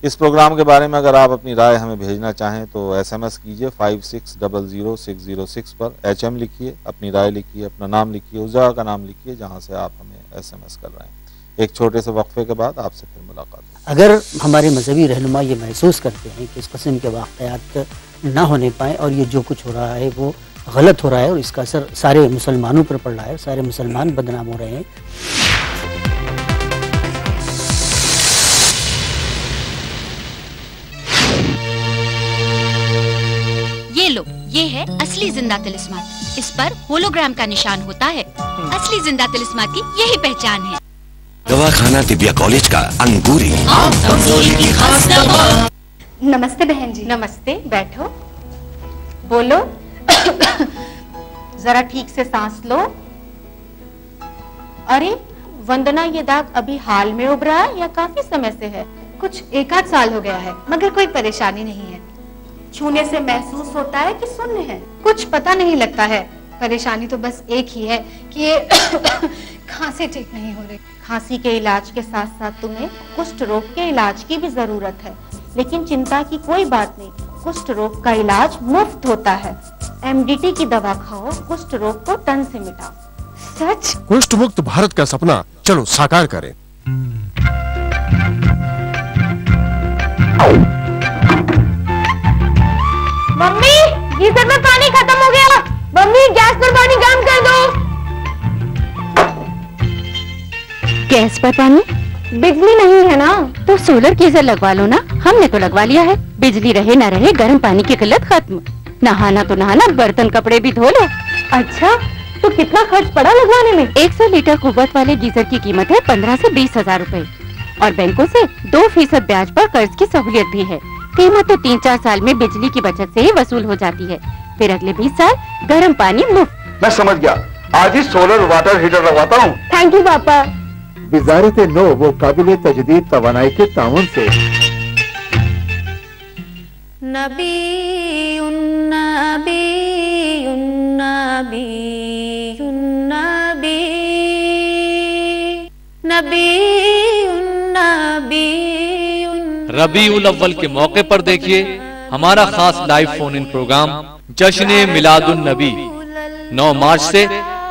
Speaker 1: इस प्रोग्राम के बारे में अगर आप अपनी राय हमें भेजना चाहें तो SMS कीजिए 56000606 पर, HM लिखिए, अपनी राय लिखिए, अपना नाम लिखिए, उस जगह का नाम लिखिए जहां से आप हमें SMS कर रहे हैं। एक छोटे से वक्फे के बाद आपसे फिर मुलाकात।
Speaker 17: अगर हमारे मजहबी रहनुमा ये महसूस करते हैं कि इस किस्म के वाक़यात ना होने पाए और ये जो कुछ हो रहा है वो गलत हो रहा है और इसका असर सारे मुसलमानों पर पड़ रहा है, सारे मुसलमान बदनाम हो रहे हैं,
Speaker 12: ये लो, ये है असली जिंदा तिलिस्मात। इस पर होलोग्राम का निशान होता है। असली जिंदा तिलिस्मात की यही पहचान है।
Speaker 21: दवाखाना दिव्या कॉलेज का अंगूरी
Speaker 22: की खास दवा। नमस्ते बहन जी। नमस्ते, बैठो, बोलो। जरा ठीक से सांस लो। अरे वंदना, ये दाग अभी हाल में उभरा है या काफी समय से है?
Speaker 8: कुछ 1-8 साल हो गया है, मगर कोई परेशानी नहीं है।
Speaker 22: छूने से महसूस होता है कि शून्य है?
Speaker 8: कुछ पता नहीं लगता है। परेशानी तो बस एक ही है कि ये खांसी ठीक नहीं हो रही।
Speaker 22: खांसी के इलाज के साथ साथ तुम्हें कुष्ठ रोग के इलाज की भी जरूरत है, लेकिन चिंता की कोई बात नहीं, कुष्ठ रोग का इलाज मुफ्त होता है। MDT की दवा खाओ, कुष्ठ रोग को तन से मिटाओ।
Speaker 8: सच?
Speaker 9: कुष्ठ मुक्त भारत का सपना चलो साकार करें।
Speaker 22: मम्मी, गीजर में पानी खत्म हो गया। मम्मी, गैस पर पानी गर्म कर दो। गैस पर पानी? बिजली नहीं है ना, तो सोलर गीजर लगवा लो ना। हमने तो लगवा लिया है। बिजली रहे ना रहे, गर्म पानी की किल्लत खत्म। नहाना तो नहाना, बर्तन कपड़े भी धो लो। अच्छा, तो कितना खर्च पड़ा लगवाने में? 100 लीटर कुव्वत वाले गीजर की कीमत है 15 से 20 हजार रुपए, और बैंकों से 2% ब्याज पर कर्ज की सहूलियत भी है। कीमत तो 3-4 साल में बिजली की बचत से ही वसूल हो जाती है। फिर अगले 20 साल गर्म पानी मुफ्त।
Speaker 10: मैं समझ गया, आज ही सोलर वाटर हीटर लगवाता हूँ।
Speaker 22: थैंक यू पापा।
Speaker 10: वजारत नो वो काबिल तजदीद तवानाई के ताउन से।
Speaker 22: नबी नबी नबी नबी नबी नबी।
Speaker 23: रबीउल अव्वल के मौके पर देखिए हमारा खास लाइव फोन इन प्रोग्राम जश्न मिलादुन नबी 9 मार्च से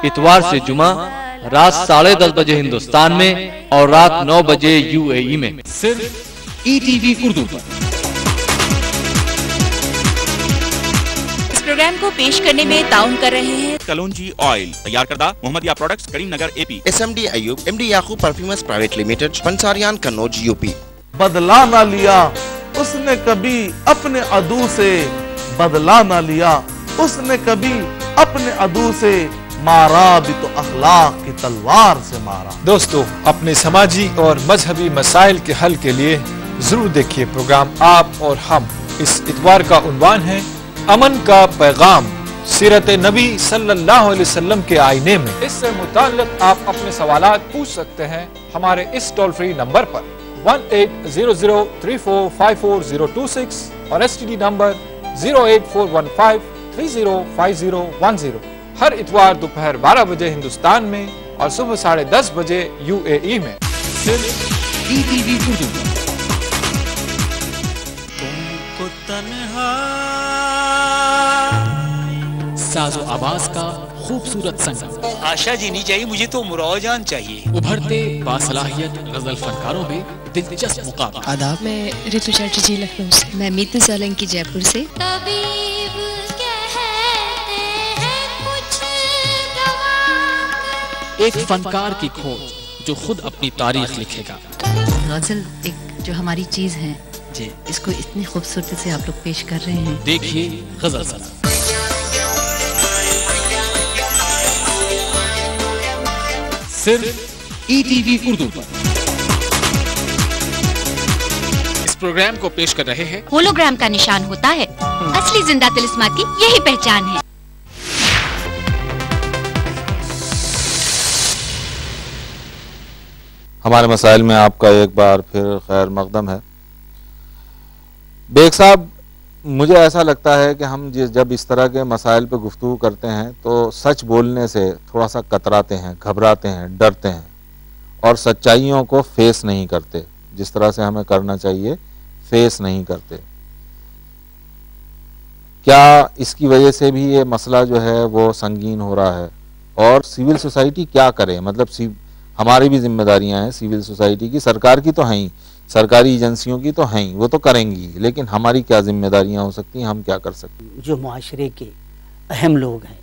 Speaker 23: इतवार से जुमा रात 10:30 बजे हिंदुस्तान में और रात 9 बजे UAE में, सिर्फ ETV उर्दू पर।
Speaker 12: इस प्रोग्राम को पेश करने में ताउन कर रहे हैं
Speaker 24: कलौंजी ऑयल, तैयार करदा Mohammadia products, Karimnagar AP।
Speaker 25: SMD Ayub, MD याकूब perfumers private limited, पंसारियान Kannauj UP।
Speaker 26: बदला ना लिया उसने कभी अपने अदू से, बदला ना लिया उसने कभी अपने अदू से, मारा भी तो अखलाक की तलवार से मारा।
Speaker 27: दोस्तों, अपने समाजी और मजहबी मसाइल के हल के लिए जरूर देखिए प्रोग्राम आप और हम। इस इतवार का उन्वान है अमन का पैगाम, सीरत नबी सल्लल्लाहु अलैहि वसल्लम के आईने में। इससे मुताल्लिक आप अपने सवालात पूछ सकते हैं हमारे इस टोल फ्री नंबर पर 180034544026 और STD नंबर 08415305010। हर इतवार दोपहर 12 बजे हिंदुस्तान में और सुबह 10:30 बजे UAE में। सिर्फ
Speaker 15: ETV उर्दू।
Speaker 28: तुमको तन्हा
Speaker 15: साजो आवाज का खूबसूरत संगम।
Speaker 3: आशा जीनी चाहिए, मुझे तो मुराजान चाहिए।
Speaker 15: उभरते बासलाहियत गजल फनकारों में दिलचस्प मुकाबला।
Speaker 11: आदाब, मैं ऋतु चटर्जी लखनऊ से। मैं मीतू सोलंकी जयपुर से।
Speaker 15: एक फनकार की खोज जो खुद अपनी तारीख लिखेगा।
Speaker 11: गजल एक जो हमारी चीज है जी, इसको इतनी खूबसूरती से आप लोग पेश कर रहे हैं।
Speaker 15: देखिए गजल सना। सिर्फ ETV उर्दू पर। इस प्रोग्राम को पेश कर रहे हैं।
Speaker 12: होलोग्राम का निशान होता है, असली जिंदा तिलिस्मा की यही पहचान है।
Speaker 1: हमारे मसाइल में आपका एक बार फिर खैर मकदम है। बेग साहब, मुझे ऐसा लगता है कि हम जब इस तरह के मसाइल पे गुफ्तगू करते हैं तो सच बोलने से थोड़ा सा कतराते हैं, घबराते हैं, डरते हैं और सच्चाइयों को फेस नहीं करते, जिस तरह से हमें करना चाहिए फेस नहीं करते। क्या इसकी वजह से भी ये मसला जो है वो संगीन हो रहा है? और सिविल सोसाइटी क्या करे? मतलब हमारी भी जिम्मेदारियां हैं सिविल सोसाइटी की, सरकार की तो हैं ही, सरकारी एजेंसियों की तो हैं ही, वो तो करेंगी, लेकिन हमारी क्या जिम्मेदारियां हो सकती हैं, हम क्या कर सकते हैं?
Speaker 17: जो मुआशरे के अहम लोग हैं,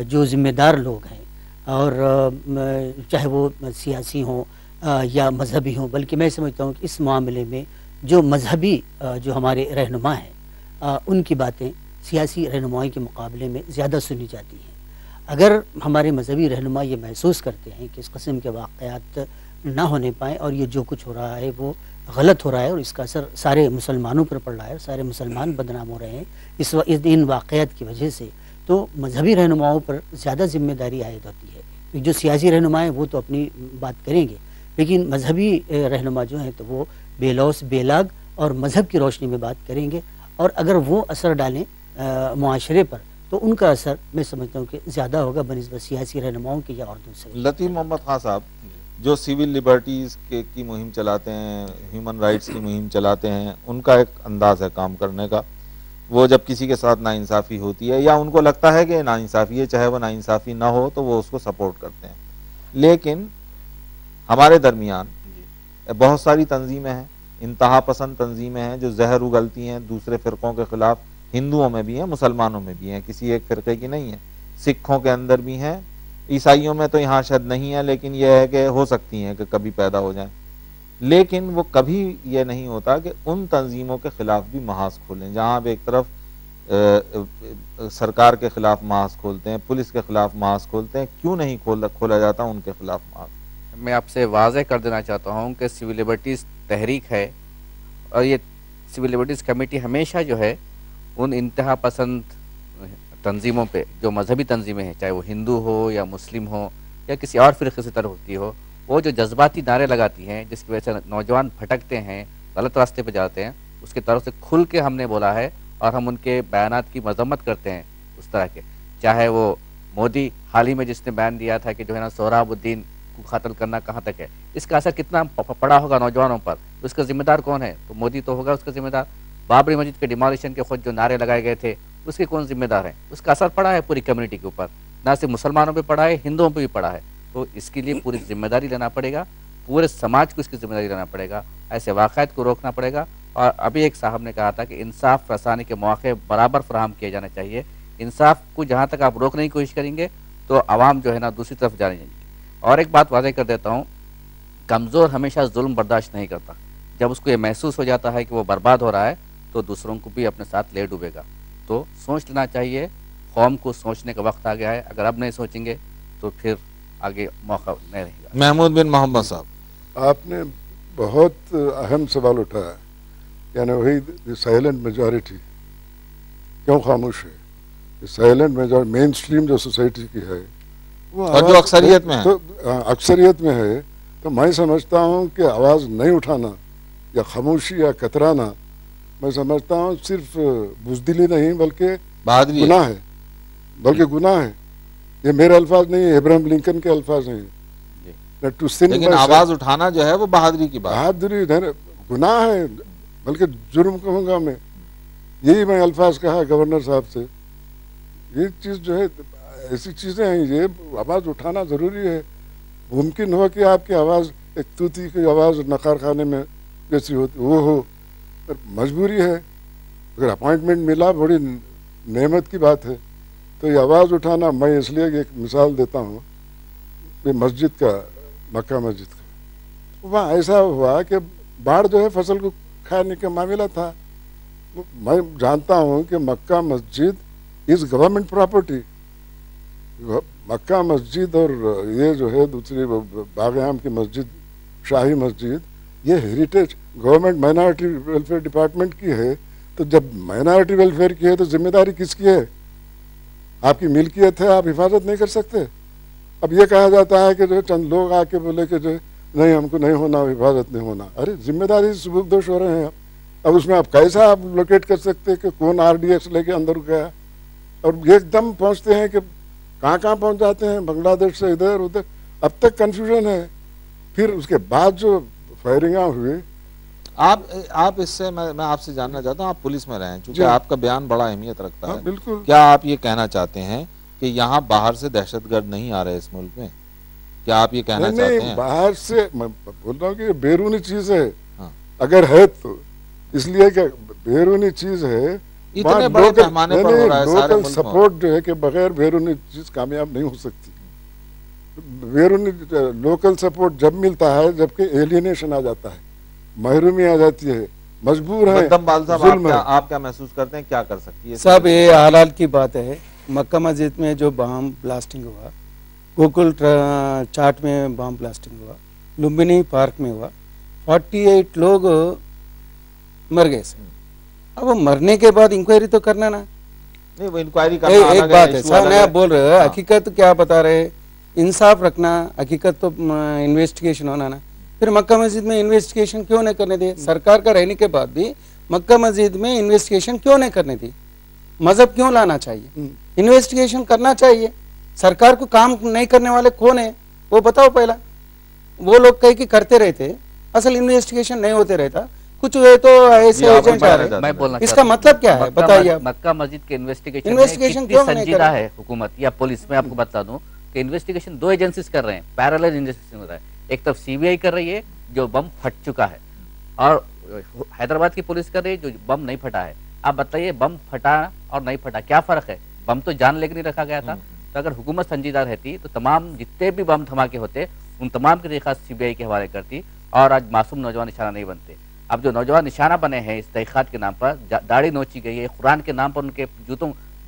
Speaker 17: जो जिम्मेदार लोग हैं, और चाहे वो सियासी हों या मजहबी हों, बल्कि मैं समझता हूँ कि इस मामले में जो मजहबी जो हमारे रहनुमा हैं उनकी बातें सियासी रहनुमाई के मुकाबले में ज़्यादा सुनी जाती हैं। अगर हमारे मजहबी रहनुमा ये महसूस करते हैं कि इस किस्म के वाक़यात ना होने पाएँ और ये जो कुछ हो रहा है वो गलत हो रहा है और इसका असर सारे मुसलमानों पर पड़ रहा है, सारे मुसलमान बदनाम हो रहे हैं इन वाक़यात की वजह से, तो मजहबी रहनुमाओं पर ज़्यादा जिम्मेदारी आयद होती है। जो सियासी रहनुमा हैं वो तो अपनी बात करेंगे, लेकिन मजहबी रहनुमा जो हैं तो वो बेलौस बेलाग और मजहब की रोशनी में बात करेंगे, और अगर वो असर डालें मुआशरे पर तो उनका असर मैं समझता हूँ कि ज़्यादा होगा बनिस्बत सियासी रहनुमाओं के या और दूसरे।
Speaker 1: लतीफ़ मोहम्मद खान साहब, जो सिविल लिबर्टीज़ की मुहिम चलाते हैं, ह्यूमन राइट्स की मुहिम चलाते हैं, उनका एक अंदाज़ है काम करने का। वो जब किसी के साथ नाइंसाफ़ी होती है या उनको लगता है कि नाइंसाफ़ी है, चाहे वो नाइंसाफ़ी ना हो, तो वो उसको सपोर्ट करते हैं। लेकिन हमारे दरमियान बहुत सारी तंजीमें हैं, इंतहा पसंद तंजीमें हैं जो जहर उगलती हैं दूसरे फ़िरक़ों के ख़िलाफ़। हिंदुओं में भी हैं, मुसलमानों में भी हैं, किसी एक फ़िरक़े की नहीं है। सिखों के अंदर भी हैं, ईसाइयों में तो यहाँ शायद नहीं है, लेकिन यह है कि हो सकती हैं कि कभी पैदा हो जाएं। लेकिन वो कभी ये नहीं होता कि उन तंजीमों के ख़िलाफ़ भी महाज खोलें। जहाँ आप एक तरफ सरकार के ख़िलाफ़ महाज खोलते हैं, पुलिस के ख़िलाफ़ महाज खोलते हैं, क्यों नहीं खोला जाता उनके ख़िलाफ़ महाज?
Speaker 5: मैं आपसे वाज़ेह कर देना चाहता हूँ कि सिविल लिबर्टीज़ तहरीक है और ये सिविल लिबर्टीज़ कमेटी हमेशा जो है उन इंतहा पसंद तंजीमों पे, जो मजहबी तंजीमें हैं, चाहे वो हिंदू हो या मुस्लिम हो या किसी और फ़िरक़े से तरह होती हो, वो जो जज्बाती नारे लगाती हैं जिसकी वजह से नौजवान भटकते हैं, गलत रास्ते पे जाते हैं, उसकी तरफ से खुल के हमने बोला है और हम उनके बयानात की मजम्मत करते हैं उस तरह के। चाहे वो मोदी हाल ही में जिसने बयान दिया था कि जो है ना सोहराबुद्दीन को कत्ल करना कहाँ तक है, इसका असर कितना पड़ा होगा नौजवानों पर, उसका जिम्मेदार कौन है? तो मोदी तो होगा उसका जिम्मेदार। बाबरी मस्जिद के डिमोलिशन के खुद जो नारे लगाए गए थे उसके कौन जिम्मेदार हैं? उसका असर पड़ा है पूरी कम्युनिटी के ऊपर, ना सिर्फ मुसलमानों पे पड़ा है, हिंदुओं पे भी पड़ा है। तो इसके लिए पूरी जिम्मेदारी लेना पड़ेगा, पूरे समाज को इसकी जिम्मेदारी लेना पड़ेगा, ऐसे वाक़यात को रोकना पड़ेगा। और अभी एक साहब ने कहा था कि इंसाफ रसानी के मौके बराबर फराहम किए जाने चाहिए। इंसाफ को जहाँ तक आप रोकने की कोशिश करेंगे तो आवाम जो है ना दूसरी तरफ जाने जाएंगी। और एक बात वाज़ेह कर देता हूँ, कमज़ोर हमेशा जुल्म बर्दाश्त नहीं करता। जब उसको ये महसूस हो जाता है कि वो बर्बाद हो रहा है तो दूसरों को भी अपने साथ ले डूबेगा। तो सोच लेना चाहिए, कौम को सोचने का वक्त आ गया है। अगर अब नहीं सोचेंगे तो फिर आगे मौका नहीं रहेगा।
Speaker 1: महमूद बिन मोहम्मद साहब,
Speaker 6: आपने बहुत अहम सवाल उठाया, यानी वही साइलेंट मेजॉरिटी क्यों खामोश है? साइलेंट मेजॉरिटी मेन स्ट्रीम जो सोसाइटी की है वो
Speaker 1: और जो अक्सरियत में है,
Speaker 6: तो अक्सरियत में है, तो मैं समझता हूँ कि आवाज़ नहीं उठाना या खामोशी या कतराना, मैं समझता हूँ सिर्फ बुज़दिली नहीं बल्कि गुनाह है, बल्कि गुनाह है। ये मेरे अल्फाज नहीं है, इब्राहिम लिंकन के अल्फाज हैं। टू सिन,
Speaker 1: लेकिन आवाज उठाना जो है वो बहादुरी की बात,
Speaker 6: बहादुरी गुनाह है, बल्कि जुर्म कहूँगा मैं। यही मैं अल्फाज कहा गवर्नर साहब से, ये चीज़ जो है ऐसी चीज़ें हैं, ये आवाज़ उठाना ज़रूरी है। मुमकिन हो कि आपकी आवाज़ एक तूती की आवाज़ नकार खाने में जैसी होती वो हो, पर मजबूरी है। अगर अपॉइंटमेंट मिला बड़ी नेमत की बात है। तो ये आवाज़ उठाना, मैं इसलिए एक मिसाल देता हूँ, ये मस्जिद का, मक्का मस्जिद का, वहाँ ऐसा हुआ कि बाढ़ जो है फसल को खाने का मामला था। मैं जानता हूँ कि मक्का मस्जिद इस गवर्नमेंट प्रॉपर्टी, मक्का मस्जिद और ये जो है दूसरी बागयाम की मस्जिद, शाही मस्जिद, ये heritage government minority welfare department की है। तो जब माइनॉरिटी वेलफेयर की है तो जिम्मेदारी किसकी है? आपकी मिल्कियत है, आप हिफाजत नहीं कर सकते। अब ये कहा जाता है कि जो चंद लोग आके बोले कि जो नहीं हमको नहीं होना, हिफाजत नहीं होना। अरे जिम्मेदारी सबूतदोष हो रहे हैं। अब उसमें आप कैसा आप लोकेट कर सकते हैं कि कौन RDX लेके अंदर गया, और एकदम पहुंचते हैं कि कहाँ कहाँ पहुंच जाते हैं, बांग्लादेश से इधर उधर। अब तक कंफ्यूजन है। फिर उसके बाद जो फायरिंग हुई,
Speaker 1: आप इससे मैं आपसे जानना चाहता हूँ, आप पुलिस में रहे हैं, चूंकि आपका बयान बड़ा अहमियत रखता है।
Speaker 6: बिल्कुल।
Speaker 1: क्या आप ये कहना चाहते हैं कि यहाँ बाहर से दहशतगर्द नहीं आ रहे इस मुल्क में? क्या आप ये कहना चाहते हैं?
Speaker 6: बाहर से मैं बोल रहा हूँ कि बेरूनी चीज है। अगर है तो इसलिए कि बेरूनी चीज है,
Speaker 1: इतने बड़े पैमाने पर हो रहा है सारे मुल्क में।
Speaker 6: सपोर्ट जो है कि बगैर बेरूनी चीज कामयाब नहीं हो सकती। बेरूनी लोकल सपोर्ट जब मिलता है जबकि एलियनेशन आ जाता है, महरूमी आ जाती है, मजबूर है।
Speaker 1: आप क्या महसूस करते हैं, क्या कर सकती है?
Speaker 2: सब ये हाल की बात है। मक्का मस्जिद में जो बम ब्लास्टिंग हुआ, गोकुल चाट में बम ब्लास्टिंग हुआ, लुम्बिनी पार्क में हुआ, 48 लोग मर गए। अब मरने के बाद इंक्वायरी तो करना ना।
Speaker 1: नहीं, वो इंक्वायरी करना
Speaker 2: एक बात है साहब, नया बोल रहे हो, हकीकत क्या बता रहे, इंसाफ रखना, हकीकत तो इन्वेस्टिगेशन होना ना। फिर मक्का मस्जिद में इन्वेस्टिगेशन क्यों नहीं करने दिए? सरकार का रहने के बाद भी मक्का मस्जिद में इन्वेस्टिगेशन क्यों नहीं करने दी? मजहब क्यों लाना चाहिए? इन्वेस्टिगेशन करना चाहिए। सरकार को काम नहीं करने वाले कौन है वो बताओ पहला। वो लोग कहीं की करते रहते, असल इन्वेस्टिगेशन नहीं होते रहता, कुछ हुए तो ऐसे एजेंट आ रहे।
Speaker 5: मैं बोलना
Speaker 2: इसका मतलब क्या है बताइए?
Speaker 5: मक्का मस्जिद के इन्वेस्टिगेशन क्यों संजीदा है हुकूमत या पुलिस? में आपको बता दूं कि इन्वेस्टिगेशन 2 एजेंसीज कर रहे हैं, पैरेलल इन्वेस्टिगेशन हो रहा है। एक तरफ CBI कर रही है जो बम फट चुका है, और हैदराबाद की पुलिस कर रही है जो बम नहीं फटा है। आप बताइए, बम फटा और नहीं फटा क्या फर्क है? बम तो जान लेकर नहीं रखा गया था। तो अगर हुकूमत संजीदा रहती तो तमाम जितने भी बम धमाके होते उन तमाम की तहकीकात CBI के हवाले करती, और आज मासूम नौजवान निशाना नहीं बनते। अब जो नौजवान निशाना बने हैं इस तहकीकात के नाम पर, दाढ़ी नोची गई है, कुरान के नाम पर उनके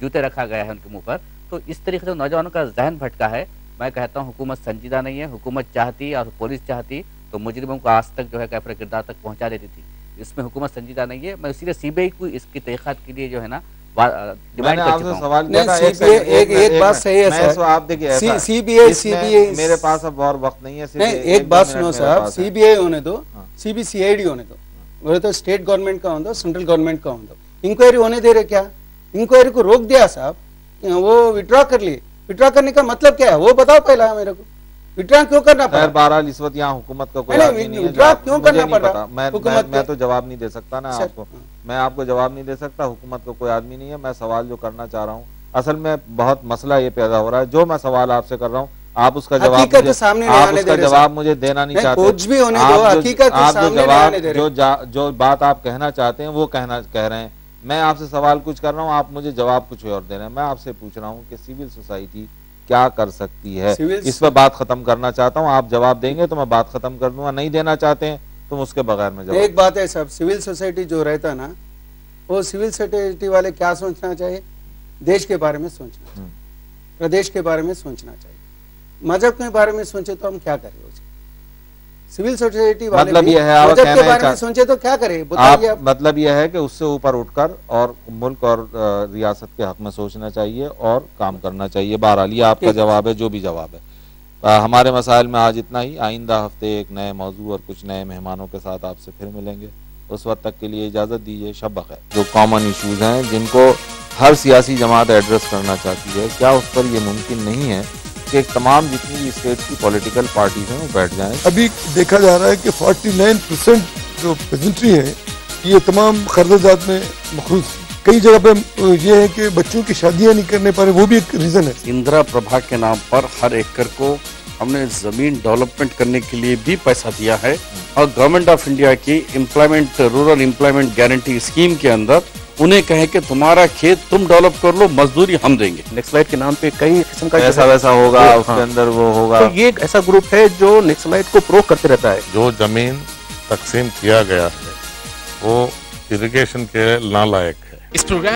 Speaker 5: जूते रखा गया है उनके मुंह पर, तो इस तरीके से नौजवानों का जहन भटका है। मैं कहता हूँ हुकूमत संजीदा नहीं है। हुकूमत चाहती और पुलिस चाहती तो मुजरिमों को आज तक जो है कैफरे किरदार तक पहुँचा देती थी। इसमें हुकूमत संजीदा नहीं है। मैं इसीलिए CBI को इसकी तहकीकात के लिए जो है ना
Speaker 1: मैंने आपसे सवाल किया था।
Speaker 2: एक बात सही है सर,
Speaker 1: आप देखिए
Speaker 2: CBI
Speaker 1: मेरे पास अब और वक्त नहीं है।
Speaker 2: एक बात सुनो साहब, CBI होने दो, CBCID होने दो, वो तो स्टेट गवर्नमेंट का होने दो, सेंट्रल गवर्नमेंट का होने दो। इंक्वायरी होने दे रहे क्या? इंक्वायरी को रोक दिया साहब, वो विड्रॉ कर लिए। विड्रॉ करने का मतलब क्या है वो बताओ पहला मेरे को। विड्रॉ क्यों करना पड़ा?
Speaker 1: बहरहाल इस वक्त यहाँ हुकूमत का कोई आदमी नहीं है।
Speaker 2: विड्रॉ क्यों करना पड़ा?
Speaker 1: मैं तो जवाब नहीं दे सकता ना आपको, मैं आपको जवाब नहीं दे सकता। हुकूमत का कोई आदमी नहीं है। मैं सवाल जो करना चाह रहा हूँ, असल में बहुत मसला ये पैदा हो रहा है। जो मैं सवाल आपसे कर रहा हूँ आप उसका जवाब मुझे देना नहीं चाहते। जो बात आप कहना चाहते हैं वो कह रहे हैं। मैं आपसे सवाल कुछ कर रहा हूँ, आप मुझे जवाब कुछ और दे रहे हैं। मैं आपसे पूछ रहा हूँ कि सिविल सोसाइटी क्या कर सकती है, इस पर बात खत्म करना चाहता हूँ। आप जवाब देंगे तो मैं बात खत्म कर दूंगा, नहीं देना चाहते हैं तो उसके बगैर में जवाब।
Speaker 2: एक बात है साहब, सिविल सोसाइटी जो रहता ना, वो सिविल सोसाइटी वाले क्या सोचना चाहिए? देश के बारे में सोचना चाहिए, प्रदेश के बारे में सोचना चाहिए। मजहब के बारे में सोचे तो हम क्या करें? सिविल सोसाइटी वाले
Speaker 1: मतलब ये है
Speaker 2: मजहब के बारे में सोचे तो क्या करें बताइए आप।
Speaker 1: मतलब यह है कि उससे ऊपर उठकर और मुल्क और रियासत के हक में सोचना चाहिए और काम करना चाहिए। बहरहाल ये आपका जवाब है, जो भी जवाब है। हमारे मसाइल में आज इतना ही। आइंदा हफ्ते एक नए मौजू और कुछ नए मेहमानों के साथ आपसे फिर मिलेंगे। उस वक्त तक के लिए इजाज़त दीजिए। शब बखैर। जो कॉमन इशूज़ हैं जिनको हर सियासी जमात एड्रेस करना चाहती है, क्या उस पर ये मुमकिन नहीं है कि तमाम जितनी भी स्टेट की पॉलिटिकल पार्टीज हैं वो बैठ जाएं?
Speaker 6: अभी देखा जा रहा है कि 49% जो पेजेंट्री है ये तमाम कर्जदात में मखरूज। कई जगह पे ये है कि बच्चों की शादियां नहीं करने पा रहे, वो भी एक रीजन है।
Speaker 5: इंदिरा प्रभा के नाम पर हर एकड़ को हमने जमीन डेवलपमेंट करने के लिए भी पैसा दिया है और गवर्नमेंट ऑफ इंडिया की employment rural employment guarantee scheme के अंदर उन्हें कहे कि तुम्हारा खेत तुम डेवलप कर लो, मजदूरी हम देंगे।
Speaker 4: नक्सलाइट के नाम पे कई किस्म का
Speaker 1: ऐसा वैसा होगा, उसके अंदर वो होगा।
Speaker 4: तो ये एक ऐसा ग्रुप है जो नक्सलाइट को प्रोक करते रहता है।
Speaker 7: जो जमीन तकसीम किया गया है वो इरिगेशन के नालायक है।
Speaker 15: इस प्रोग्राम